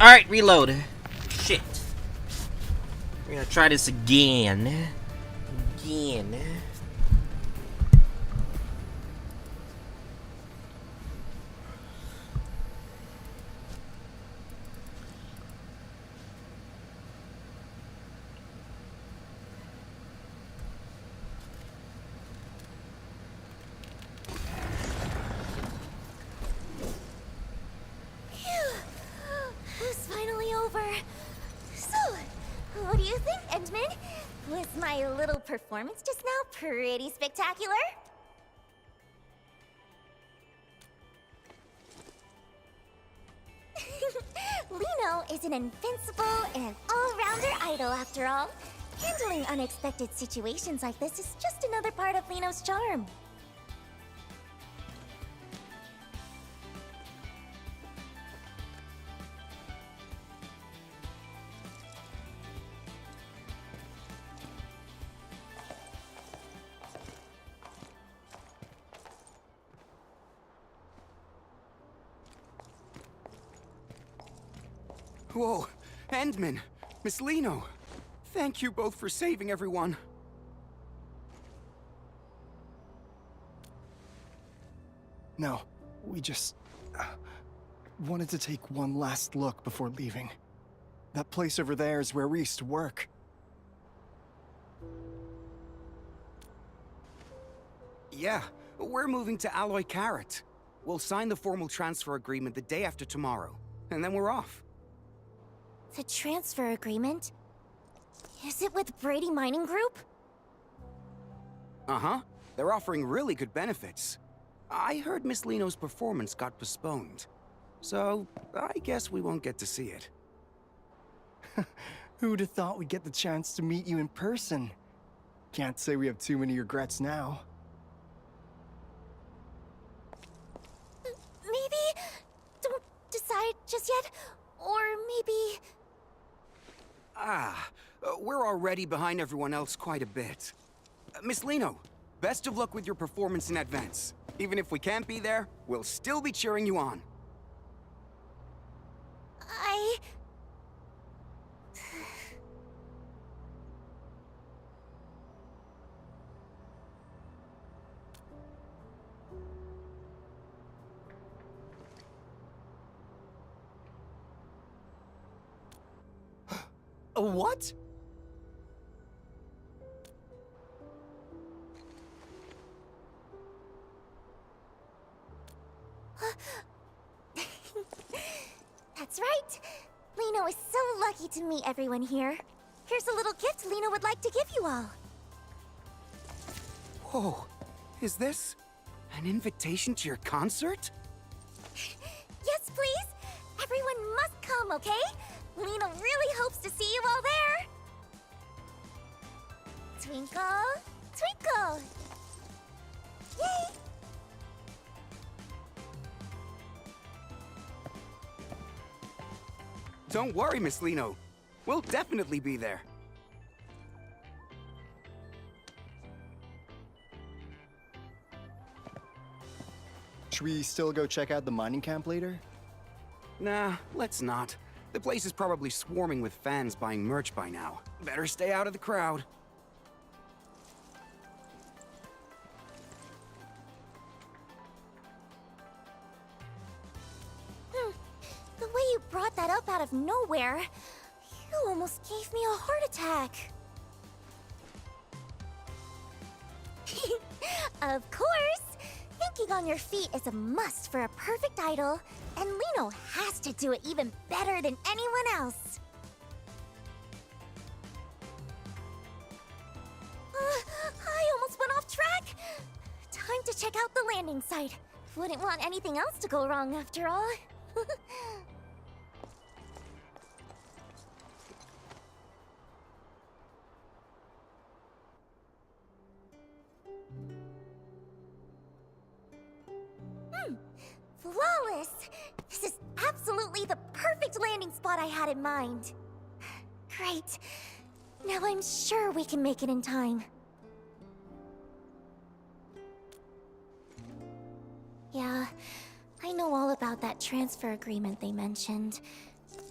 Alright, reload. Shit. We're gonna try this again. It's finally over. So, what do you think, Endman? Was my little performance just now pretty spectacular? Liino is an invincible and an all-rounder idol, after all. Handling unexpected situations like this is just another part of Liino's charm. Whoa, Endman, Miss Liino. Thank you both for saving everyone. No, we just wanted to take one last look before leaving. That place over there is where we used to work. Yeah, we're moving to Alloy Carrot. We'll sign the formal transfer agreement the day after tomorrow, and then we're off. The transfer agreement? Is it with Brady Mining Group? Uh-huh. They're offering really good benefits. I heard Miss Liino's performance got postponed. So, I guess we won't get to see it. Who'd have thought we'd get the chance to meet you in person? Can't say we have too many regrets now. Maybe... don't decide just yet. Or maybe... We're already behind everyone else quite a bit. Miss Liino, best of luck with your performance in advance. Even if we can't be there, we'll still be cheering you on. What? That's right. Liino is so lucky to meet everyone here. Here's a little gift Liino would like to give you all. Whoa, is this an invitation to your concert? Yes, please. Everyone must come, okay? Liino really hopes to see you all there. Twinkle, twinkle. Yay! Don't worry, Miss Liino. We'll definitely be there. Should we still go check out the mining camp later? Nah, let's not. The place is probably swarming with fans buying merch by now. Better stay out of the crowd. The way you brought that up out of nowhere, you almost gave me a heart attack. Of course! Thinking on your feet is a must for a perfect idol, and Liino has to do it even better than anyone else. I almost went off track. Time to check out the landing site. Wouldn't want anything else to go wrong after all. Flawless! This is absolutely the perfect landing spot I had in mind. Great. Now I'm sure we can make it in time. Yeah, I know all about that transfer agreement they mentioned.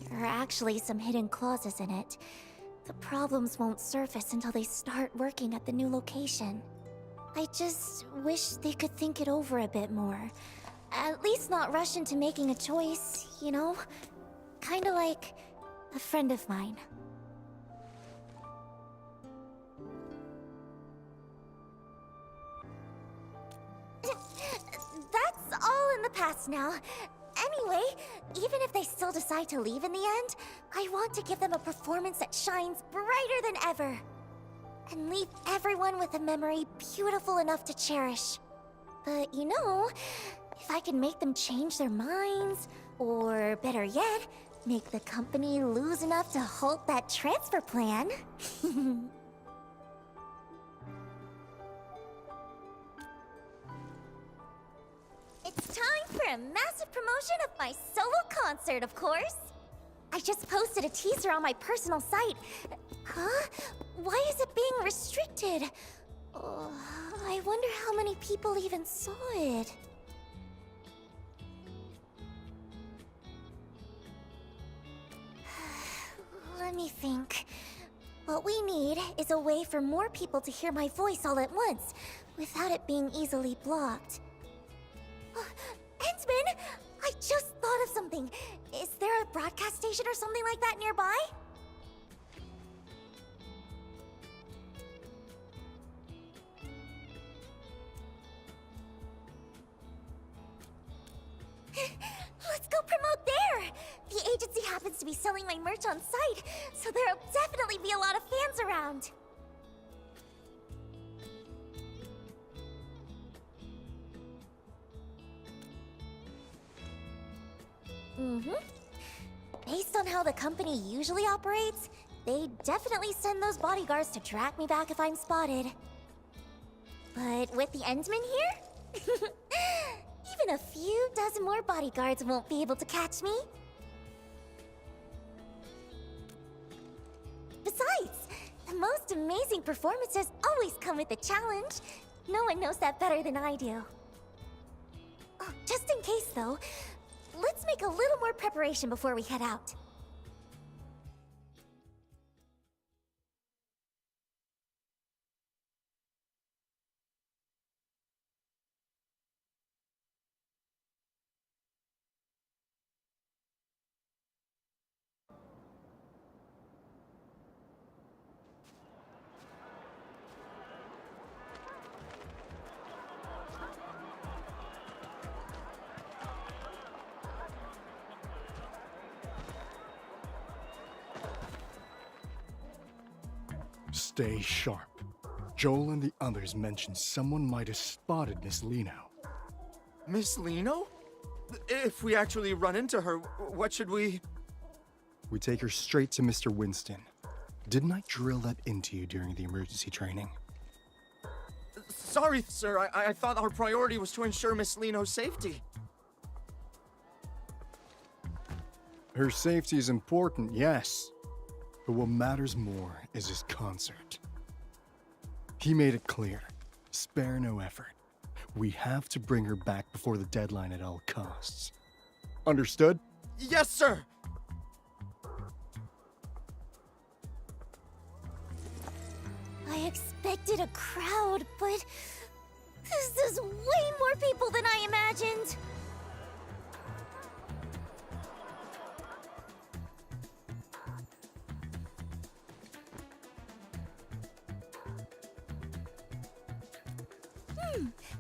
There are actually some hidden clauses in it. The problems won't surface until they start working at the new location. I just wish they could think it over a bit more. At least not rush into making a choice, you know? Kinda like a friend of mine. That's all in the past now. Anyway, even if they still decide to leave in the end, I want to give them a performance that shines brighter than ever. And leave everyone with a memory beautiful enough to cherish. But you know, if I can make them change their minds, or better yet, make the company lose enough to halt that transfer plan. It's time for a massive promotion of my solo concert, of course. I just posted a teaser on my personal site. Huh? Why is it being restricted? Oh, I wonder how many people even saw it. Let me think. What we need is a way for more people to hear my voice all at once, without it being easily blocked. Endman! I just thought of something. Is there a broadcast station or something like that nearby? Let's go promote there! The agency happens to be selling my merch on site, so there'll definitely be a lot of fans around. Based on how the company usually operates, they definitely send those bodyguards to track me back if I'm spotted. But with the Endman here, even a few dozen more bodyguards won't be able to catch me. Besides, the most amazing performances always come with a challenge. No one knows that better than I do. Oh, just in case though, let's make a little more preparation before we head out. Stay sharp. Joel and the others mentioned someone might have spotted Miss Liino. Miss Liino? If we actually run into her, what should we... We take her straight to Mr. Winston. Didn't I drill that into you during the emergency training? Sorry, sir. I thought our priority was to ensure Miss Liino's safety. Her safety is important, yes. But what matters more is his concert. He made it clear. Spare no effort. We have to bring her back before the deadline at all costs. Understood? Yes, sir! I expected a crowd, but this is way more people than I imagined.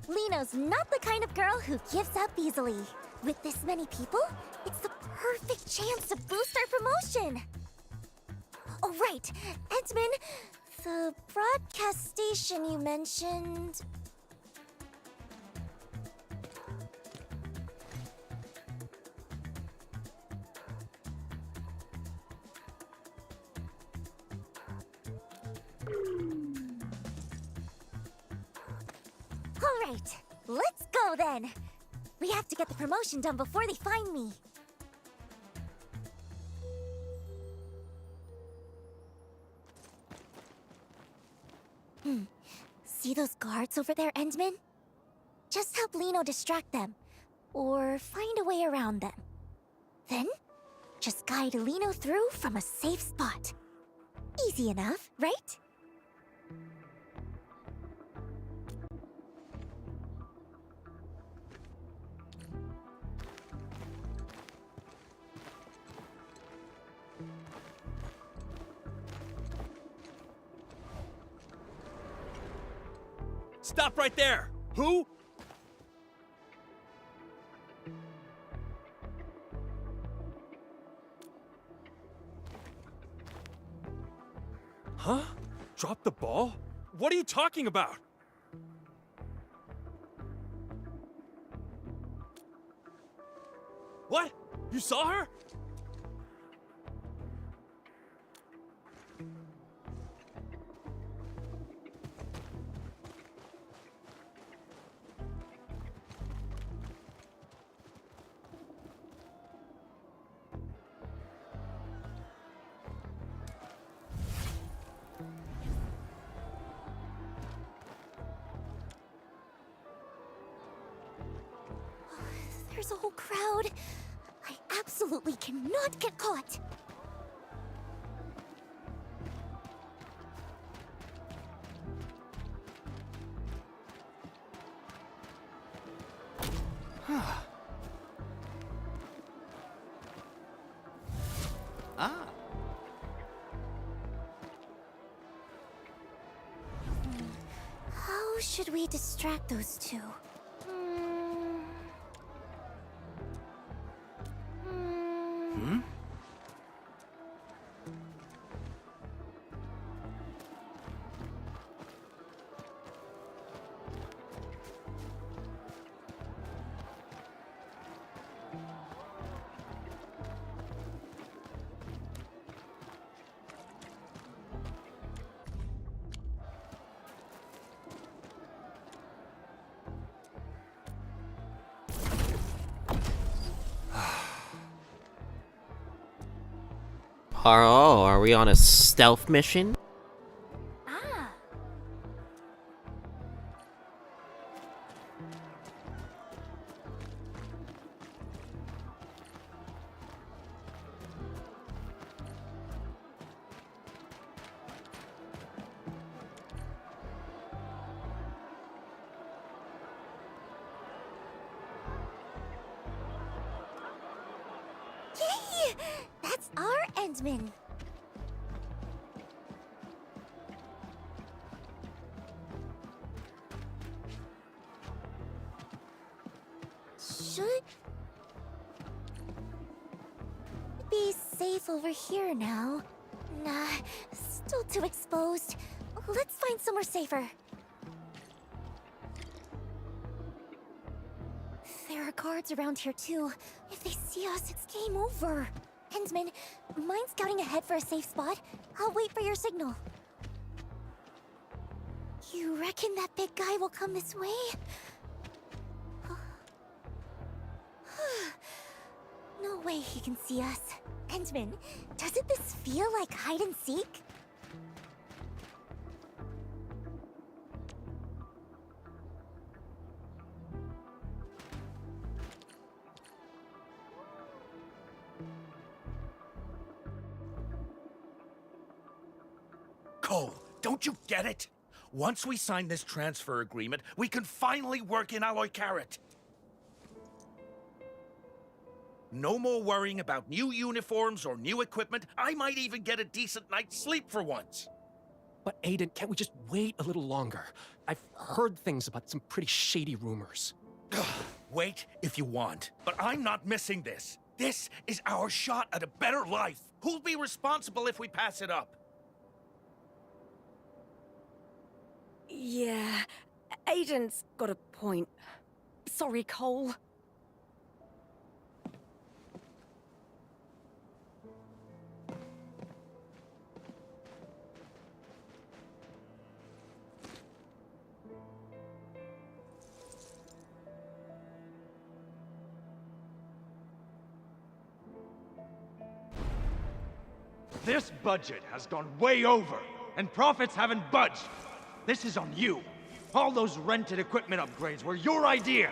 Liino's not the kind of girl who gives up easily. With this many people, it's the perfect chance to boost our promotion. Oh, right. Endman, the broadcast station you mentioned... All right, let's go then. We have to get the promotion done before they find me. See those guards over there, Endman? Just help Liino distract them, or find a way around them. Then, Just guide Liino through from a safe spot. Easy enough, right? Stop right there! Who? Huh? Drop the ball? What are you talking about? What? You saw her? There's a whole crowd. I absolutely cannot get caught. Ah. How should we distract those two? Oh, are we on a stealth mission? Ah. Yay! That's our Endman. Should be safe over here now. Nah, still too exposed. Let's find somewhere safer. There are guards around here too. If they see us, it's game over. Endman, mind scouting ahead for a safe spot? I'll wait for your signal. You reckon that big guy will come this way? No way he can see us. Endman, doesn't this feel like hide and seek? Cole, don't you get it? Once we sign this transfer agreement, we can finally work in Alloy Carrot. No more worrying about new uniforms or new equipment. I might even get a decent night's sleep for once. But Aiden, can't we just wait a little longer? I've heard things about some pretty shady rumors. Wait if you want, but I'm not missing this. This is our shot at a better life. Who'll be responsible if we pass it up? Yeah, Aiden's got a point. Sorry, Cole. This budget has gone way over, and profits haven't budged. This is on you. All those rented equipment upgrades were your idea.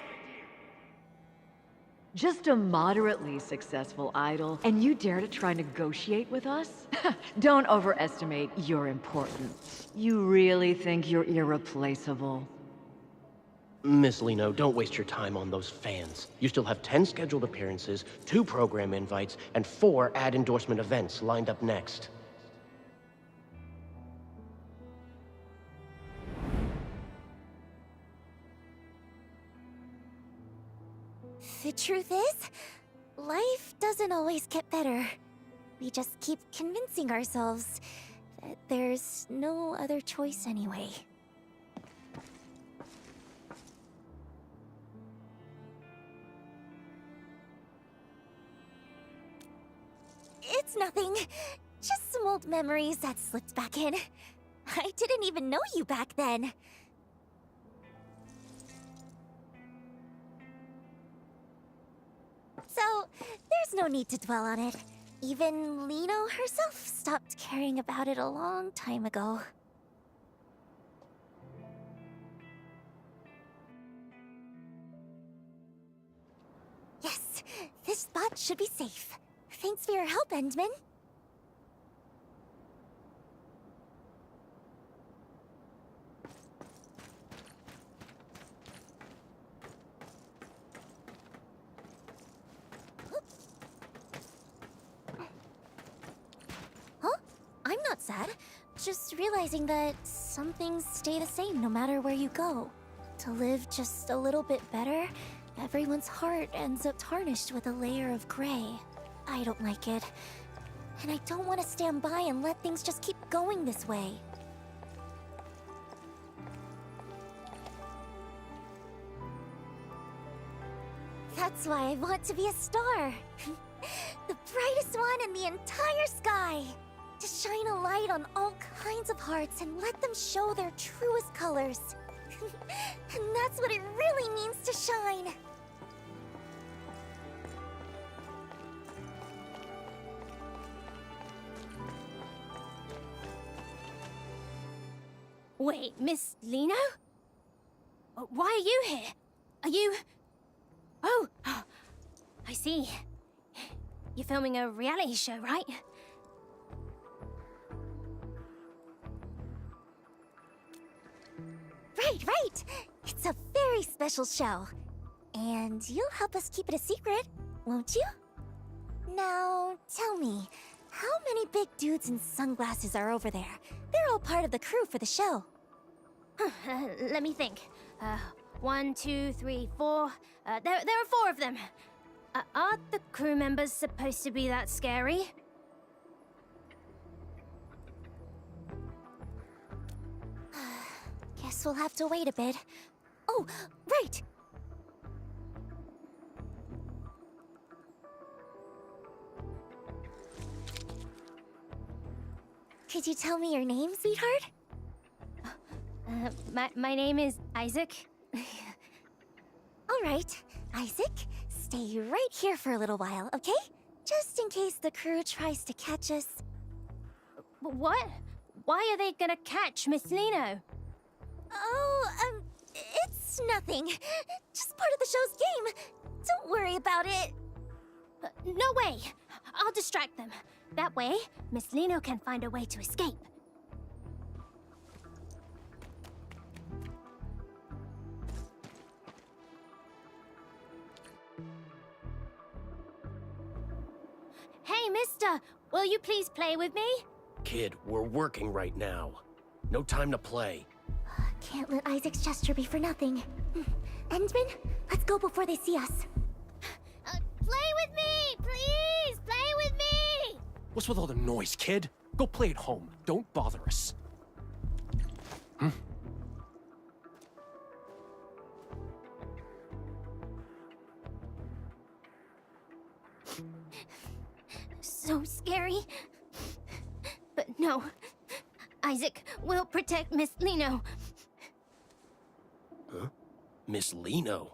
Just a moderately successful idol, and you dare to try negotiate with us? Don't overestimate your importance. You really think you're irreplaceable? Miss Liino, don't waste your time on those fans. You still have 10 scheduled appearances, 2 program invites, and 4 ad endorsement events lined up next. The truth is, life doesn't always get better. We just keep convincing ourselves that there's no other choice anyway. It's nothing. Just some old memories that slipped back in. I didn't even know you back then. So, there's no need to dwell on it. Even Liino herself stopped caring about it a long time ago. Yes, this spot should be safe. Thanks for your help, Endman. Huh? I'm not sad. Just realizing that some things stay the same no matter where you go. To live just a little bit better, everyone's heart ends up tarnished with a layer of gray. I don't like it. And I don't want to stand by and let things just keep going this way. That's why I want to be a star. The brightest one in the entire sky. To shine a light on all kinds of hearts and let them show their truest colors. And that's what it really means to shine. Wait, Miss Liino? Why are you here? Are you... Oh, I see. You're filming a reality show, right? Right. It's a very special show. And you'll help us keep it a secret, won't you? Now, tell me, how many big dudes in sunglasses are over there? They're all part of the crew for the show. Let me think. 1, 2, 3, 4. There are 4 of them. Aren't the crew members supposed to be that scary? Guess we'll have to wait a bit. Oh, right! Could you tell me your name, sweetheart? My name is Isaac. All right, Isaac, stay right here for a little while, okay? Just in case the crew tries to catch us. What? Why are they gonna catch Miss Liino? Oh, it's nothing. Just part of the show's game. Don't worry about it. No way! I'll distract them. That way, Miss Liino can find a way to escape. Hey, mister! Will you please play with me? Kid, we're working right now. No time to play. Can't let Isaac's gesture be for nothing. Endman, let's go before they see us. Play with me! Please! Play with me! What's with all the noise, kid? Go play at home. Don't bother us. So scary. But no. Isaac will protect Miss Liino. Huh? Miss Liino?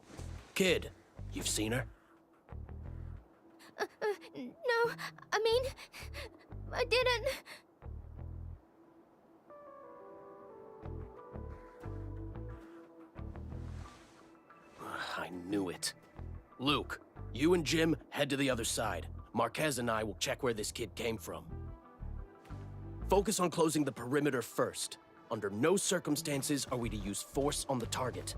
Kid, you've seen her? No, I mean, I didn't. I knew it. Luke, you and and Jim, head to the other side. Marquez and I will check where this kid came from. Focus on closing the perimeter first. Under no circumstances are we to use force on the target.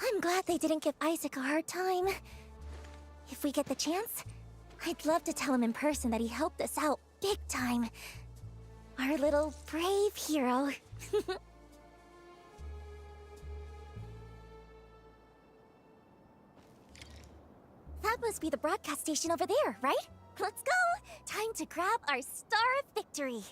I'm glad they didn't give Isaac a hard time. If we get the chance, I'd love to tell him in person that he helped us out big time. Our little brave hero. That must be the broadcast station over there, right? Let's go! Time to grab our Star of Victory.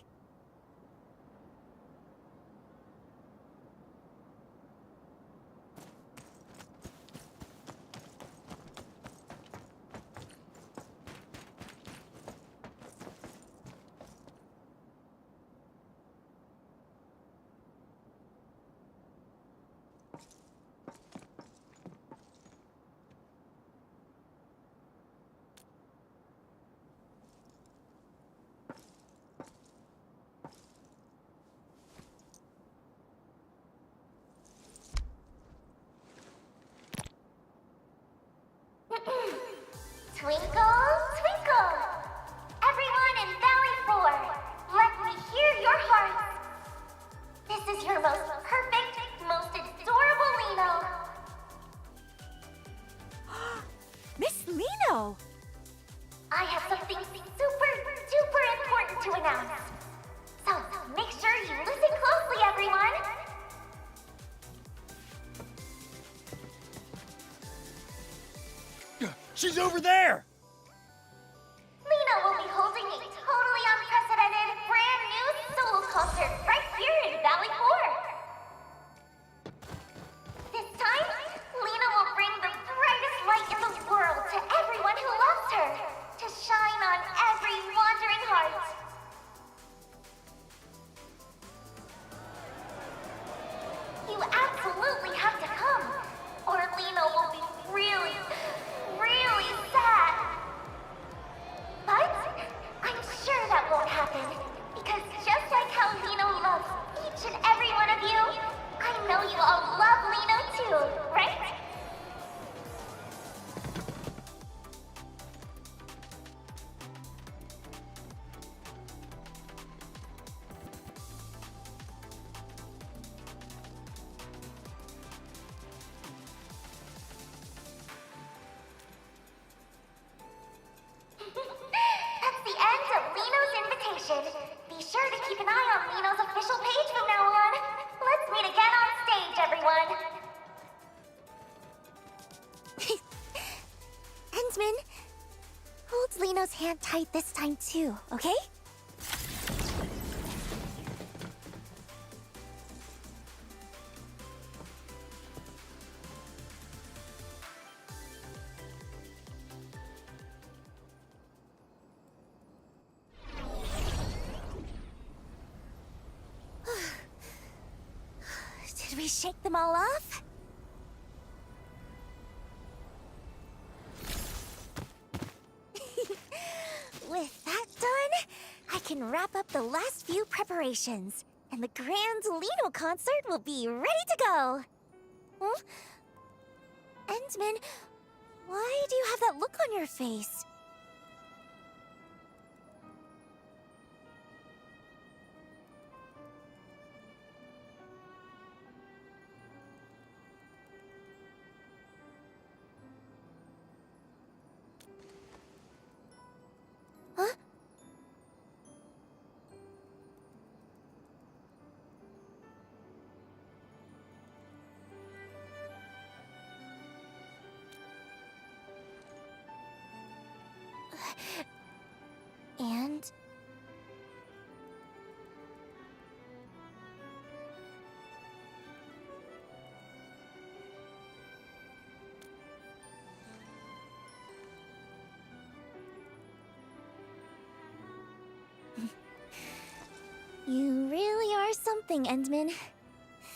Twinkle, twinkle! Everyone in Valley 4, let me hear your hearts! This is your most perfect, most adorable Liino! Miss Liino! I have something super, duper important to announce. So, make sure you listen closely, everyone! She's over there! Liino will be holding a totally unprecedented, brand new solo concert right here in Valley 4. This time, Liino will bring the brightest light in the world to everyone who loves her, to shine on every wandering heart. You absolutely have to come, or Liino will be really sad. But I'm sure that won't happen, because just like how Liino loves each and every one of you, I know you all love Liino too, right? That's the end of Liino's invitation. Be sure to keep an eye on Liino's official page from now on. Let's meet again on stage, everyone. Endman, hold Liino's hand tight this time too, okay? Did we shake them all off? With that done, I can wrap up the last few preparations, and the grand Liino concert will be ready to go. Huh? Endman, why do you have that look on your face? Huh? And... You really are something, Endman.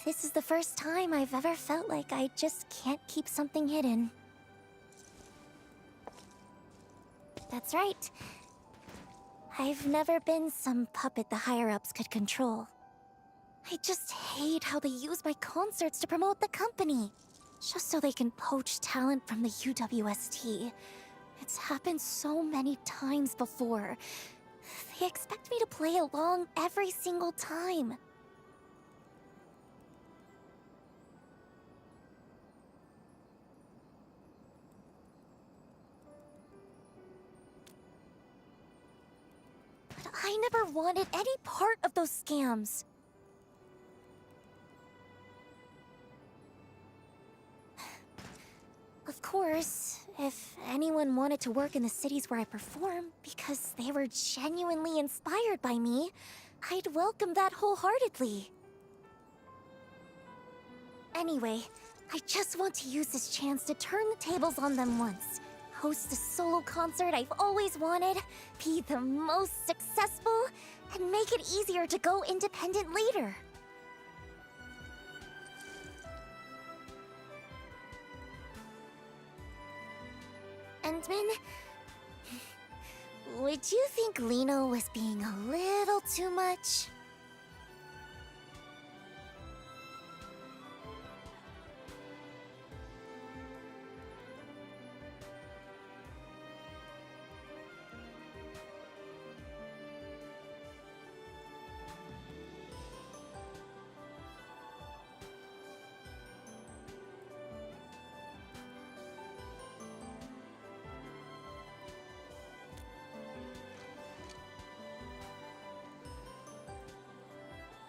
This is the first time I've ever felt like I just can't keep something hidden. That's right. I've never been some puppet the higher-ups could control. I just hate how they use my concerts to promote the company, just so they can poach talent from the UWST. It's happened so many times before. They expect me to play along every single time. But I never wanted any part of those scams. Of course, if anyone wanted to work in the cities where I perform because they were genuinely inspired by me, I'd welcome that wholeheartedly. Anyway, I just want to use this chance to turn the tables on them once. Host a solo concert I've always wanted, be the most successful, and make it easier to go independent later. Endman, would you think Liino was being a little too much?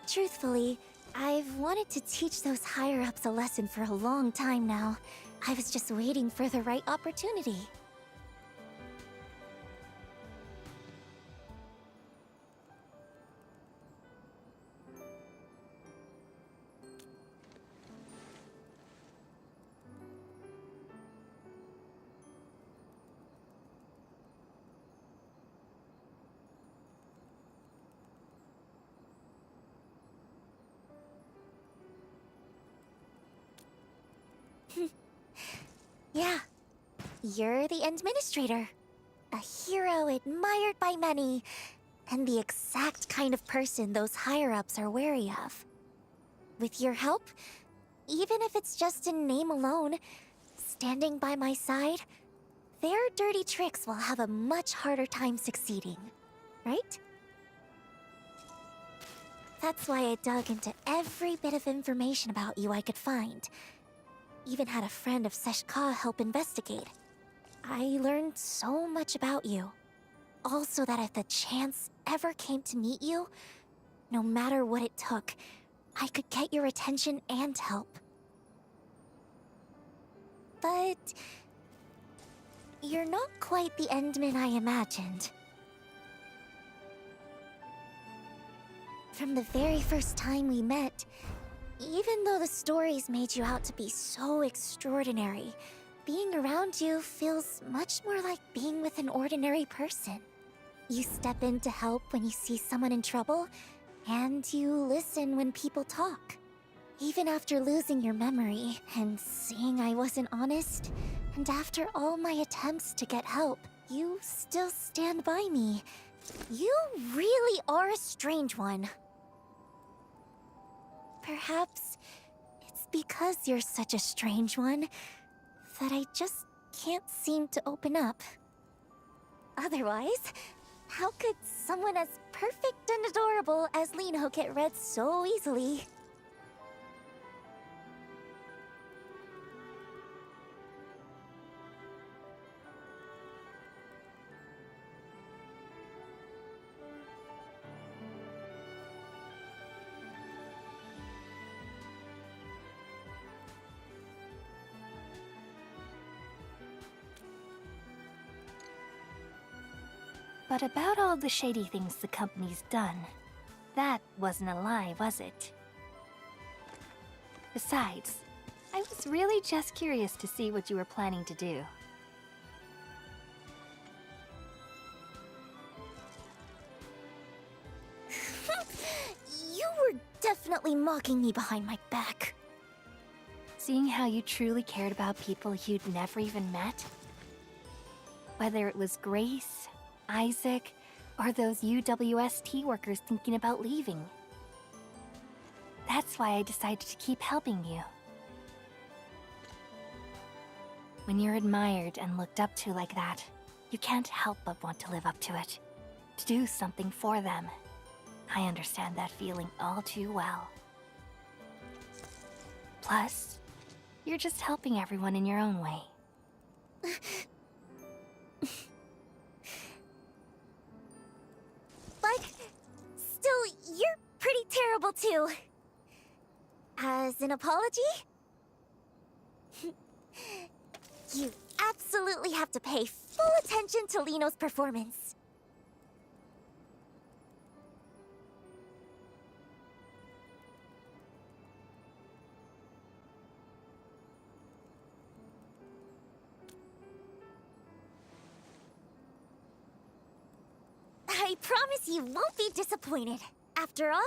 Truthfully, I've wanted to teach those higher-ups a lesson for a long time now. I was just waiting for the right opportunity. Yeah, you're the administrator. A hero admired by many, and the exact kind of person those higher-ups are wary of. With your help, even if it's just in name alone, standing by my side, their dirty tricks will have a much harder time succeeding, right? That's why I dug into every bit of information about you I could find. Even had a friend of Seshka help investigate. I learned so much about you. Also that if the chance ever came to meet you, no matter what it took, I could get your attention and help. But you're not quite the Endman I imagined. From the very first time we met, even though the stories made you out to be so extraordinary, being around you feels much more like being with an ordinary person. You step in to help when you see someone in trouble, and you listen when people talk. Even after losing your memory and seeing I wasn't honest, and after all my attempts to get help, you still stand by me. You really are a strange one. Perhaps it's because you're such a strange one that I just can't seem to open up. Otherwise, how could someone as perfect and adorable as Liino get read so easily? But about all the shady things the company's done, that wasn't a lie, was it? Besides, I was really just curious to see what you were planning to do. You were definitely mocking me behind my back. Seeing how you truly cared about people you'd never even met? Whether it was Grace, Isaac, or those UWST workers thinking about leaving. That's why I decided to keep helping you. When you're admired and looked up to like that, you can't help but want to live up to it. To do something for them. I understand that feeling all too well. Plus, you're just helping everyone in your own way. But still, you're pretty terrible too. As an apology? You absolutely have to pay full attention to Liino's performance. I promise you won't be disappointed. After all,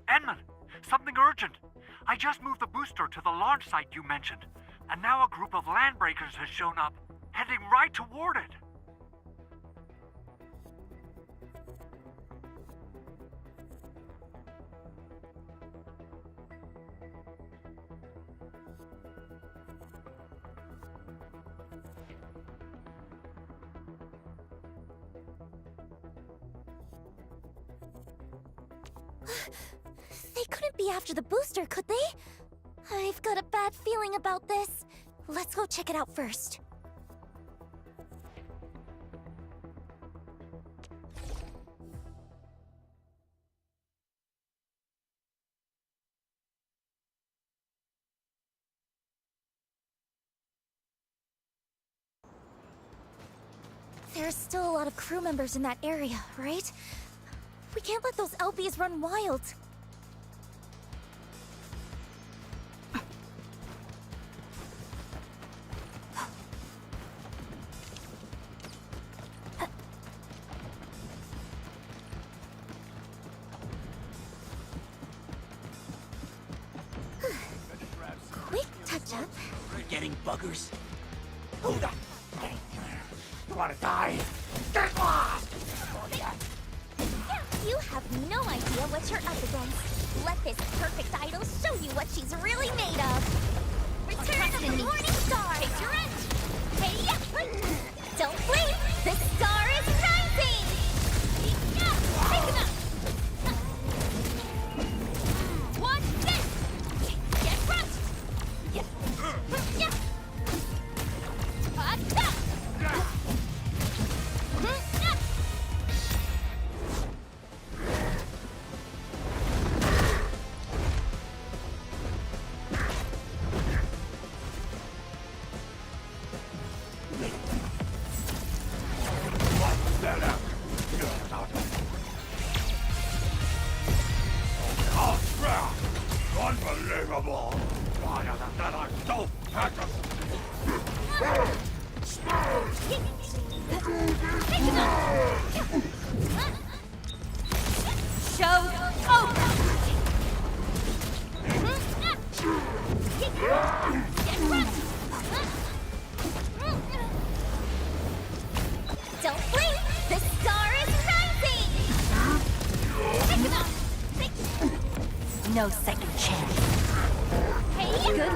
Enman, something urgent. I just moved the booster to the launch site you mentioned, and now a group of landbreakers has shown up, heading right toward it. they couldn't be after the booster, could they? I've got a bad feeling about this. Let's go check it out first. There's still a lot of crew members in that area, right? We can't let those LBs run wild. Quick touch-up. We're getting buggers. Who the... You wanna die? Get lost! You have no idea what you're up against. Let this perfect idol show you what she's really made of. Return of the Morning Star! Take your edge! Hey, yeah! Don't blink! The star is rising! Take him out! Watch this! Get crushed! Yeah! Unbelievable! Why are the so Show's over! Don't blink! The star is rising! No second chance. Hey! Good.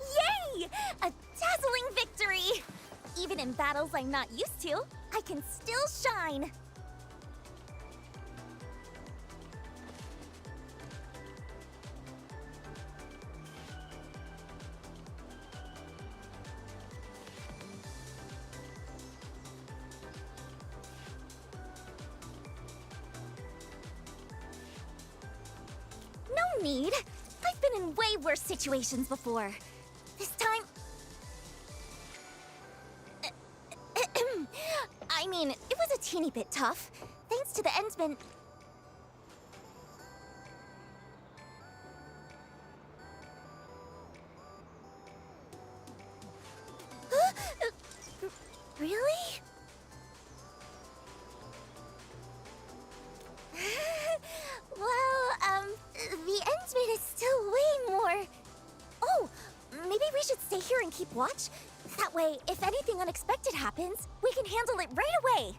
Yay! A dazzling victory! Even in battles I'm not used to, I can still shine! No need! I've been in way worse situations before. This time, I mean, it was a teeny bit tough. Thanks to the Endsman. Really? Well, the Endsman is still way more... Oh, maybe we should stay here and keep watch? That way, if anything unexpected happens, we can handle it right away.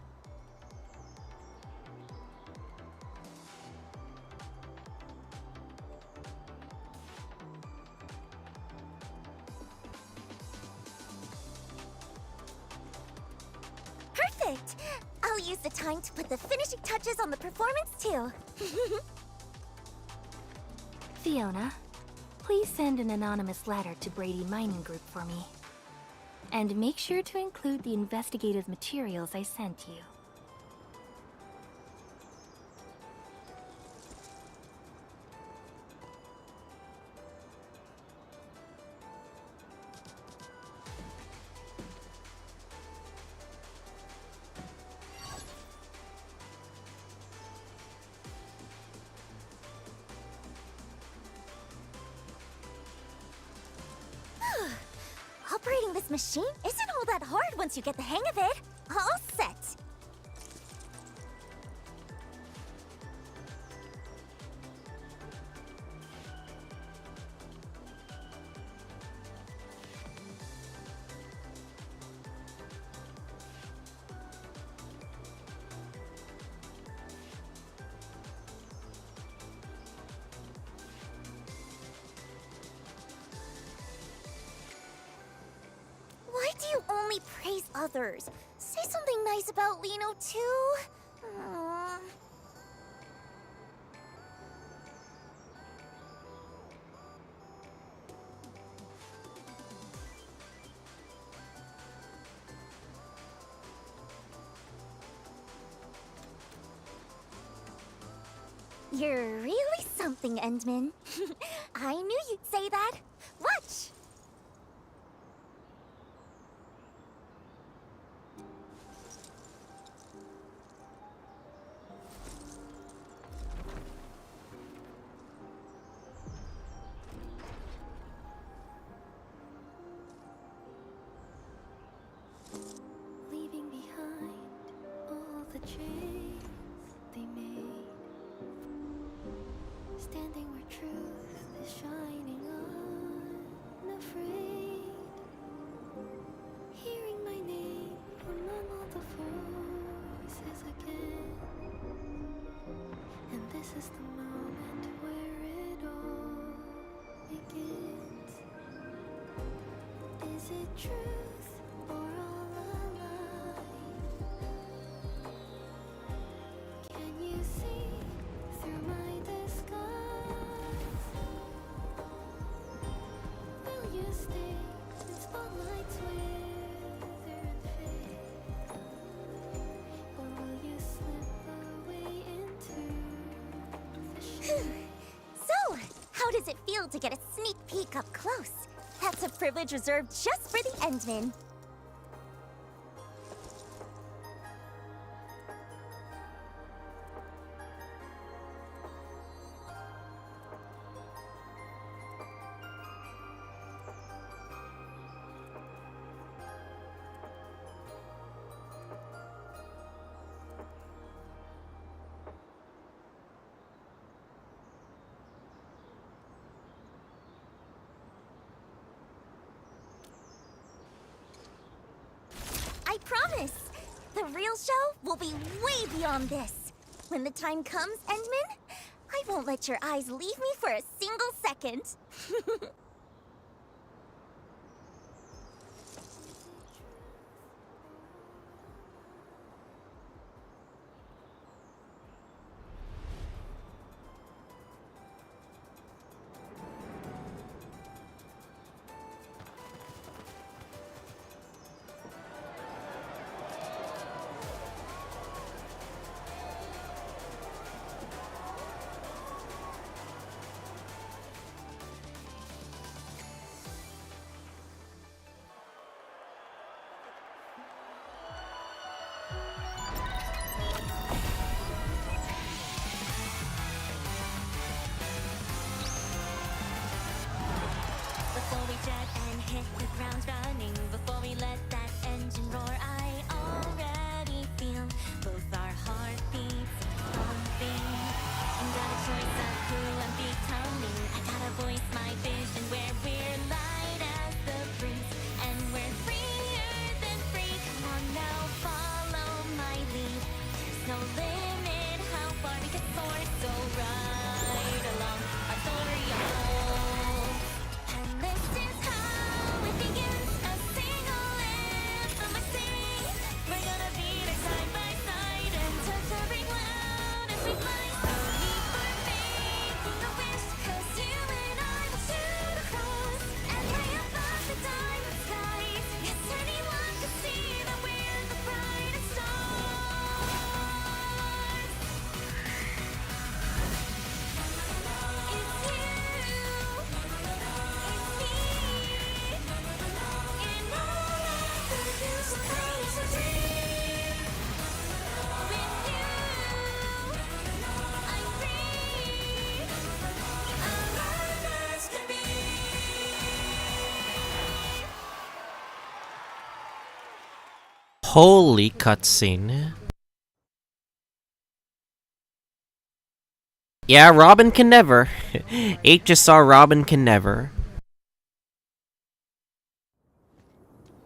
Perfect! I'll use the time to put the finishing touches on the performance, too. Fiona, please send an anonymous letter to Brady Mining Group for me. And make sure to include the investigative materials I sent you. Operating this machine isn't all that hard once you get the hang of it. All set. Why do you only praise others? Say something nice about Liino, too. Aww. You're really something, Endman. I knew you'd say that. Watch! Leaving behind all the chains they made, standing where truth is shining unafraid, hearing my name among all the voices again, and this is the moment where it all begins. Is it truth or all a lie? Can you see through my disguise? Will you stay when spotlights wither and fade? Or will you slip away into the shade? So, how does it feel to get a sneak peek up close? That's a privilege reserved just for the Endman. I promise! The real show will be way beyond this. When the time comes, Endman, I won't let your eyes leave me for a single second. hit the ground running before we let that engine roar. I already feel both our heartbeats pumping. And got a choice of who I'm becoming. I gotta voice my vision where we're light as the breeze, and we're freer than free. Come on now, follow my lead. There's no limit how far we can soar, so ride along our story unfolds. And this is how it begins, a single anthem I sing. We're gonna be there side by side and touch every cloud as we fly. No need for making a wish, 'cause you and I will shoot across and way above the diamond skies. Yes, anyone can see that we're the brightest stars. It's you, it's me, and all of the beautiful colors of dream. With you, I'm free. I'm alive as can be. Holy cutscene. Yeah, Robin can never. HSR Robin can never.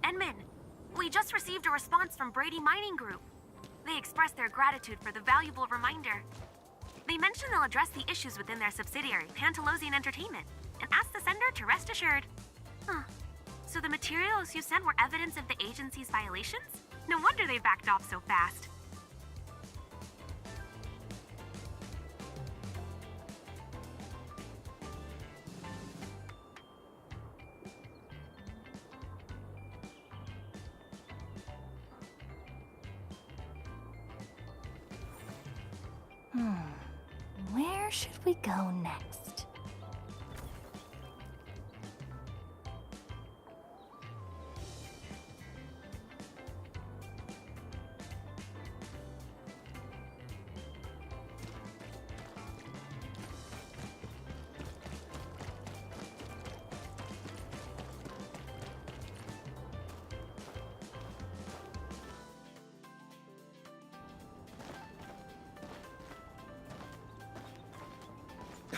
Enman, we just received a response from Brady Mining Group. They expressed their gratitude for the valuable reminder. They mentioned they'll address the issues within their subsidiary, Pantalosian Entertainment, and asked the sender to rest assured. Huh. So the materials you sent were evidence of the agency's violations? No wonder they backed off so fast. Where should we go next?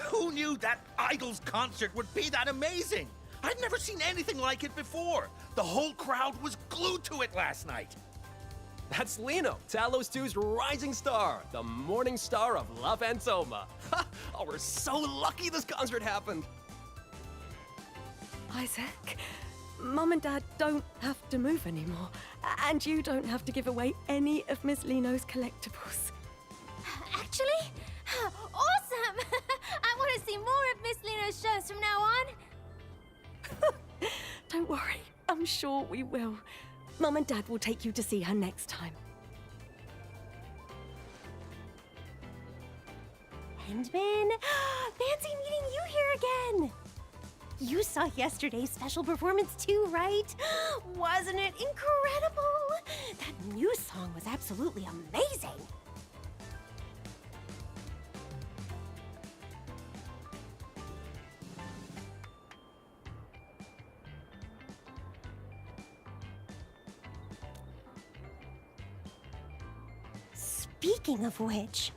Who knew that Idols concert would be that amazing? I'd never seen anything like it before. The whole crowd was glued to it last night. That's Liino, Talos 2's rising star, the morning star of La Fantoma. Oh, we're so lucky this concert happened. Isaac, Mum and Dad don't have to move anymore, and you don't have to give away any of Miss Liino's collectibles. Actually, awesome! I want to see more of Miss Liino's shows from now on. Don't worry, I'm sure we will. Mum and Dad will take you to see her next time. Endman, fancy meeting you here again. You saw yesterday's special performance too, right? Wasn't it incredible? That new song was absolutely amazing. Speaking of which,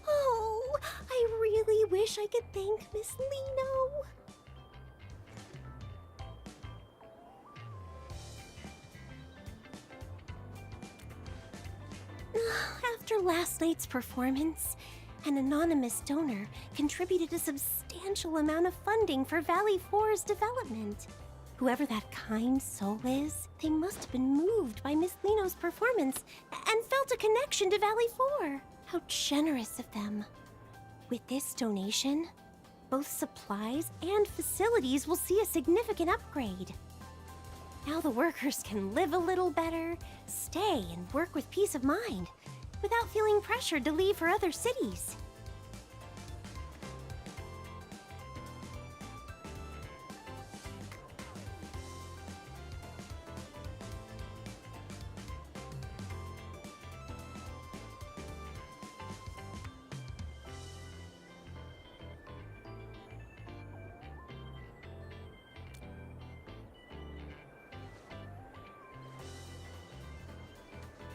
oh, I really wish I could thank Miss Liino. After last night's performance, an anonymous donor contributed a substantial amount of funding for Valley 4's development. Whoever that kind soul is, they must have been moved by Miss Liino's performance and felt a connection to Valley 4. How generous of them. With this donation, both supplies and facilities will see a significant upgrade. Now the workers can live a little better, stay and work with peace of mind, without feeling pressured to leave for other cities.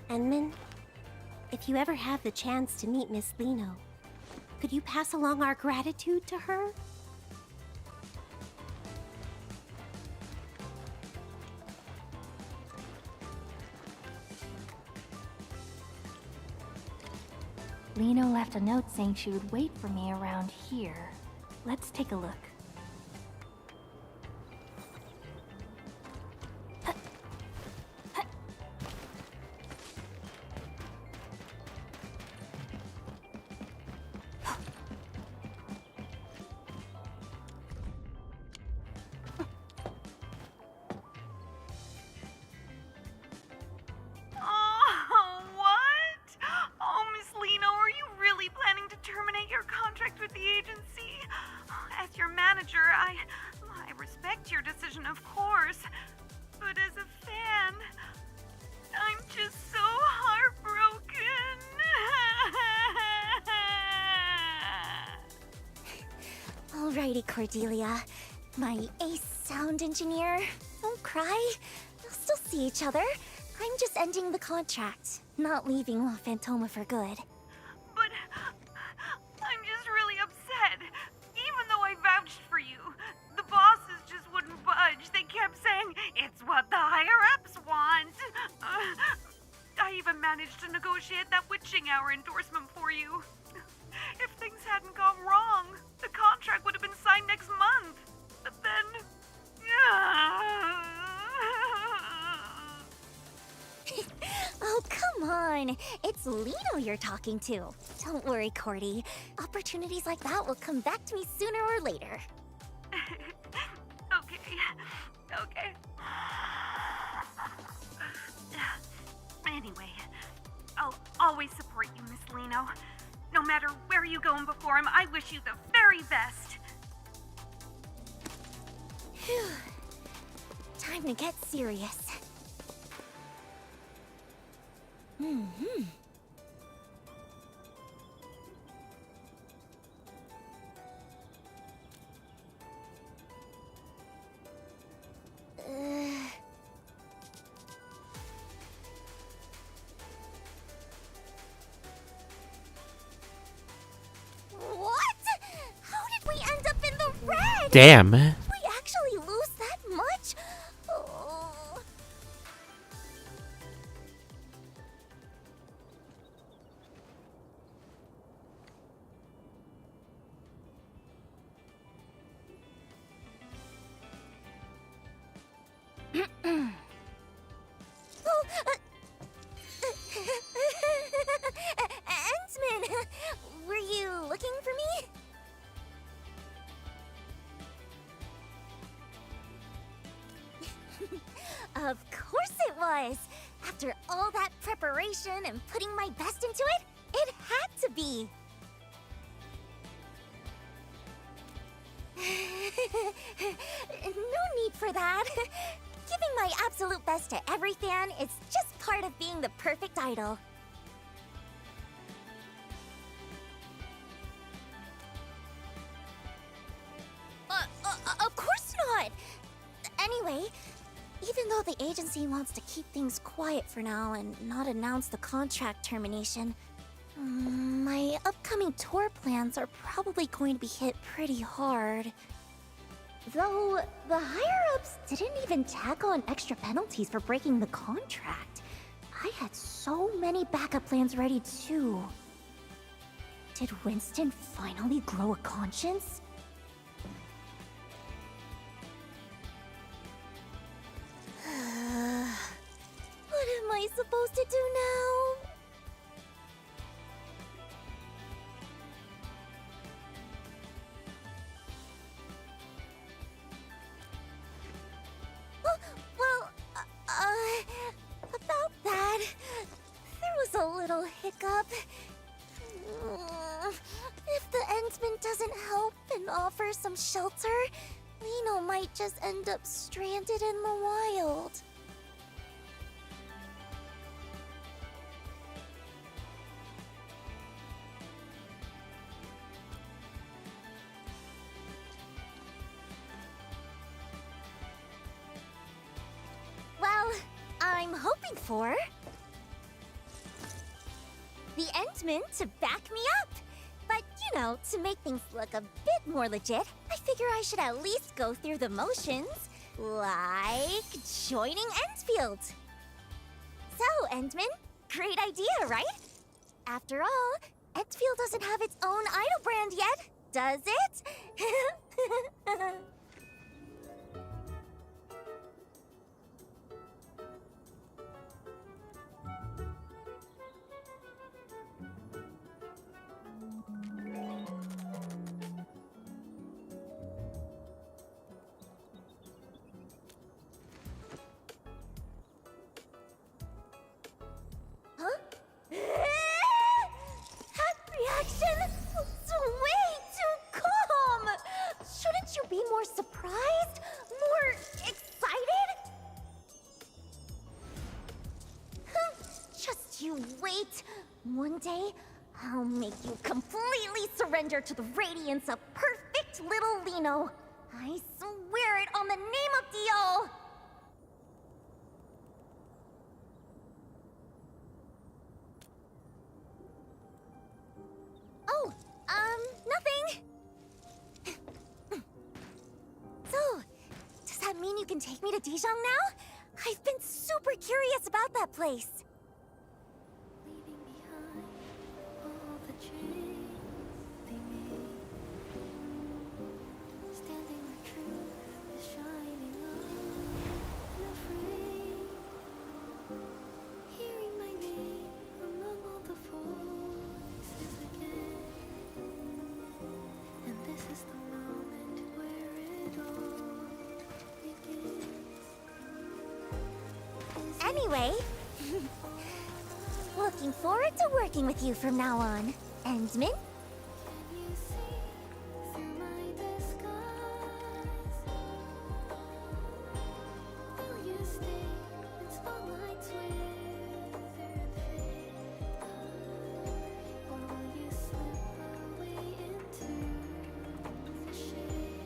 Enman, if you ever have the chance to meet Miss Liino, could you pass along our gratitude to her? Liino left a note saying she would wait for me around here. Let's take a look. Oh, what? Oh, Miss Liino, are you really planning to terminate your contract with the agency? As your manager, I respect your decision, of course. But as a fan, I'm just so heartbroken. Alrighty, Cordelia. My ace sound engineer. Don't cry. We'll still see each other. I'm just ending the contract, not leaving La Fantoma for good. But I'm just really upset. Even though I vouched for you, the bosses just wouldn't budge. They kept saying, it's what the higher-ups want. I even managed to negotiate that witching hour endorsement for you. If things hadn't gone wrong, the contract would have been signed next month. But then... Oh, come on. It's Liino you're talking to. Don't worry, Cordy. Opportunities like that will come back to me sooner or later. Okay. Anyway, I'll always support you, Miss Liino. No matter where you go and perform, I wish you the very best. Phew. Time to get serious. Mm-hmm. What? How did we end up in the red? Damn. We actually lose that much? Oh. Endsman, were you looking for me? Of course it was! After all that preparation and putting my best into it, it had to be! No need for that. Giving my absolute best to every fan is just part of being the perfect idol. Of course not! Anyway, even though the agency wants to keep things quiet for now and not announce the contract termination, my upcoming tour plans are probably going to be hit pretty hard. Though, the higher-ups didn't even tack on extra penalties for breaking the contract. I had so many backup plans ready too. Did Winston finally grow a conscience? What am I supposed to do now? Well, about that, there was a little hiccup. If the Endsman doesn't help and offer some shelter, Liino might just end up stranded in the wild. Well, I'm hoping for... the Endmen to back me up. But, you know, to make things look a bit more legit, I figure I should at least go through the motions, like joining Endfield. So, Endman, great idea, right? After all, Endfield doesn't have its own idol brand yet, does it? Huh? That reaction was way too calm! Shouldn't you be more surprised? More excited? Just you wait. One day, I'll make you completely surrender to the radiance of perfect little Liino. I swear it on the name of Dio! Oh, nothing. So, does that mean you can take me to Dijon now? I've been super curious about that place. Leaving behind all the chains they made. Standing where truth is shining unafraid. Hearing my name among all the voices again. And this is the moment where it all begins. Anyway, looking forward to working with you from now on, Endman. You see through my disguise. Will you stay in spotlights with their fate? Or will you slip away into the shade?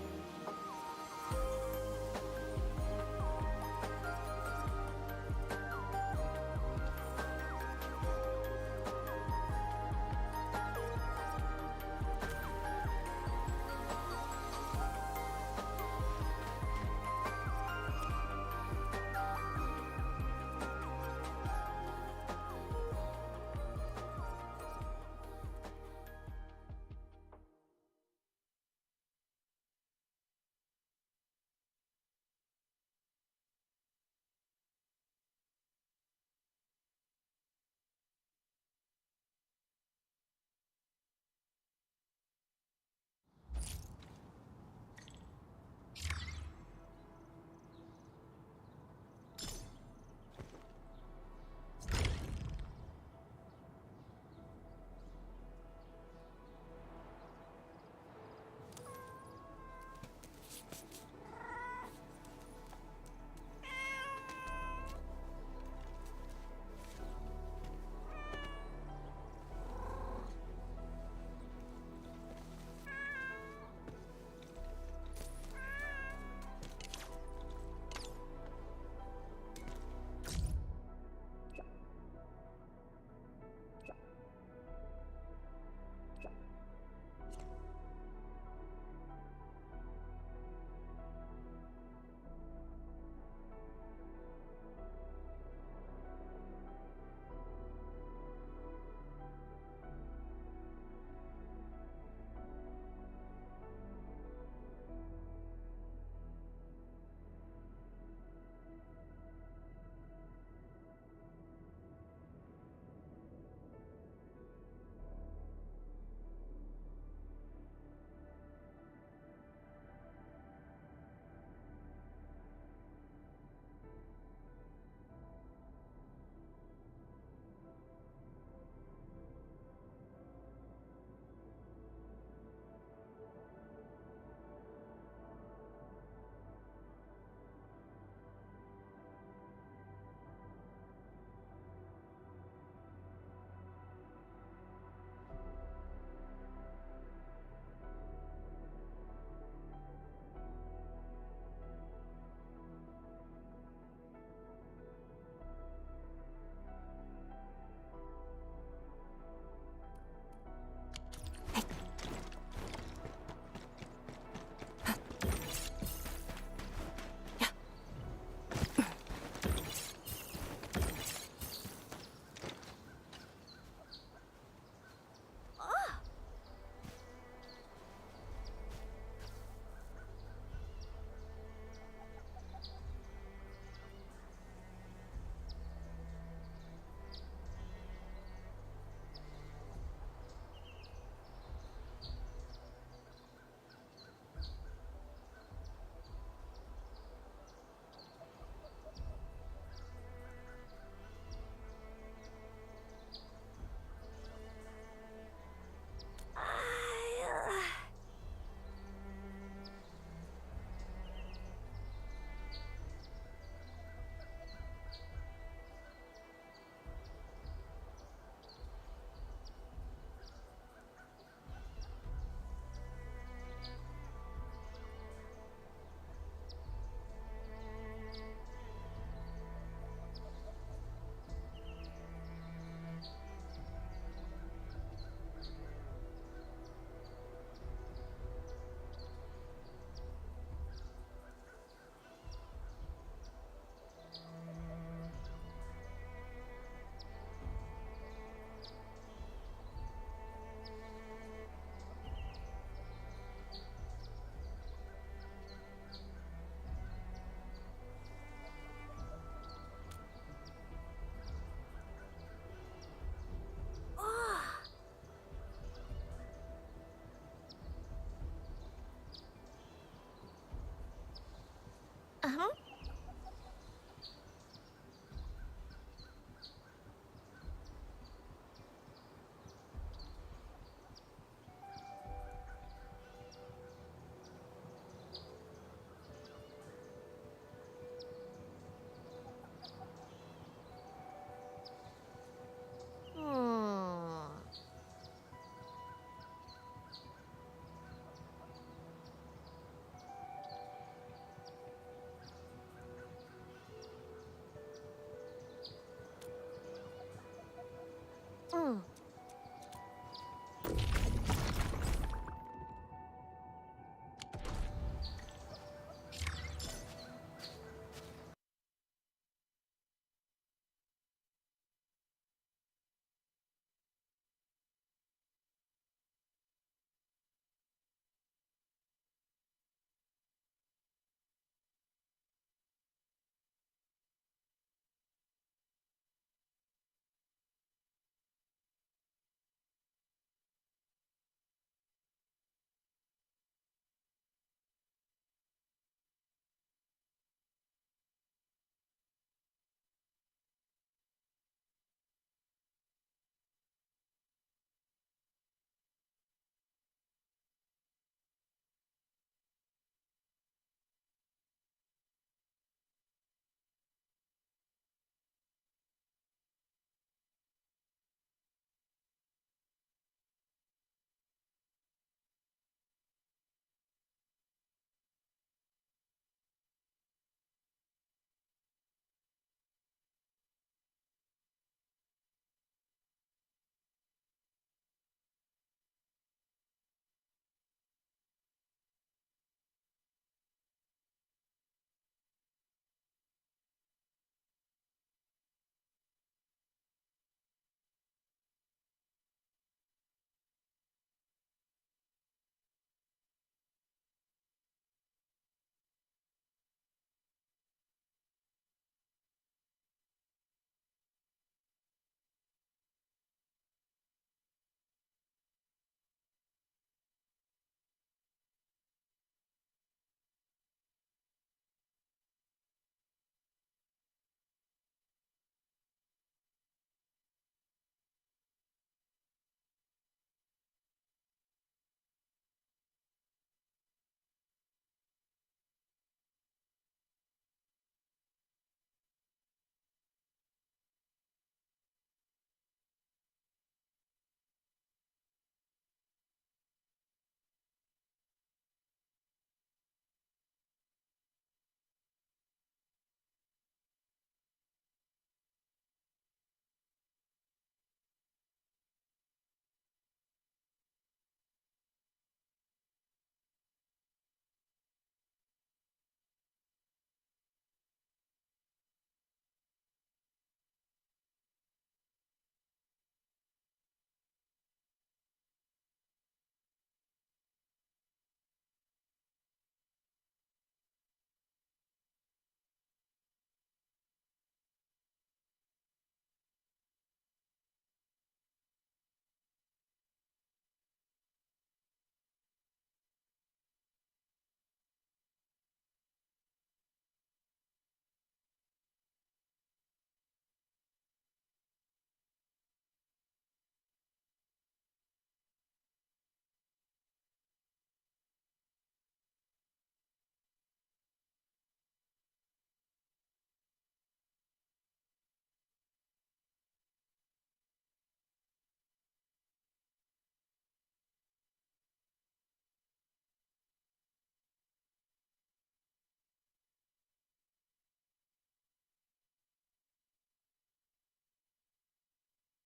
Uh-huh.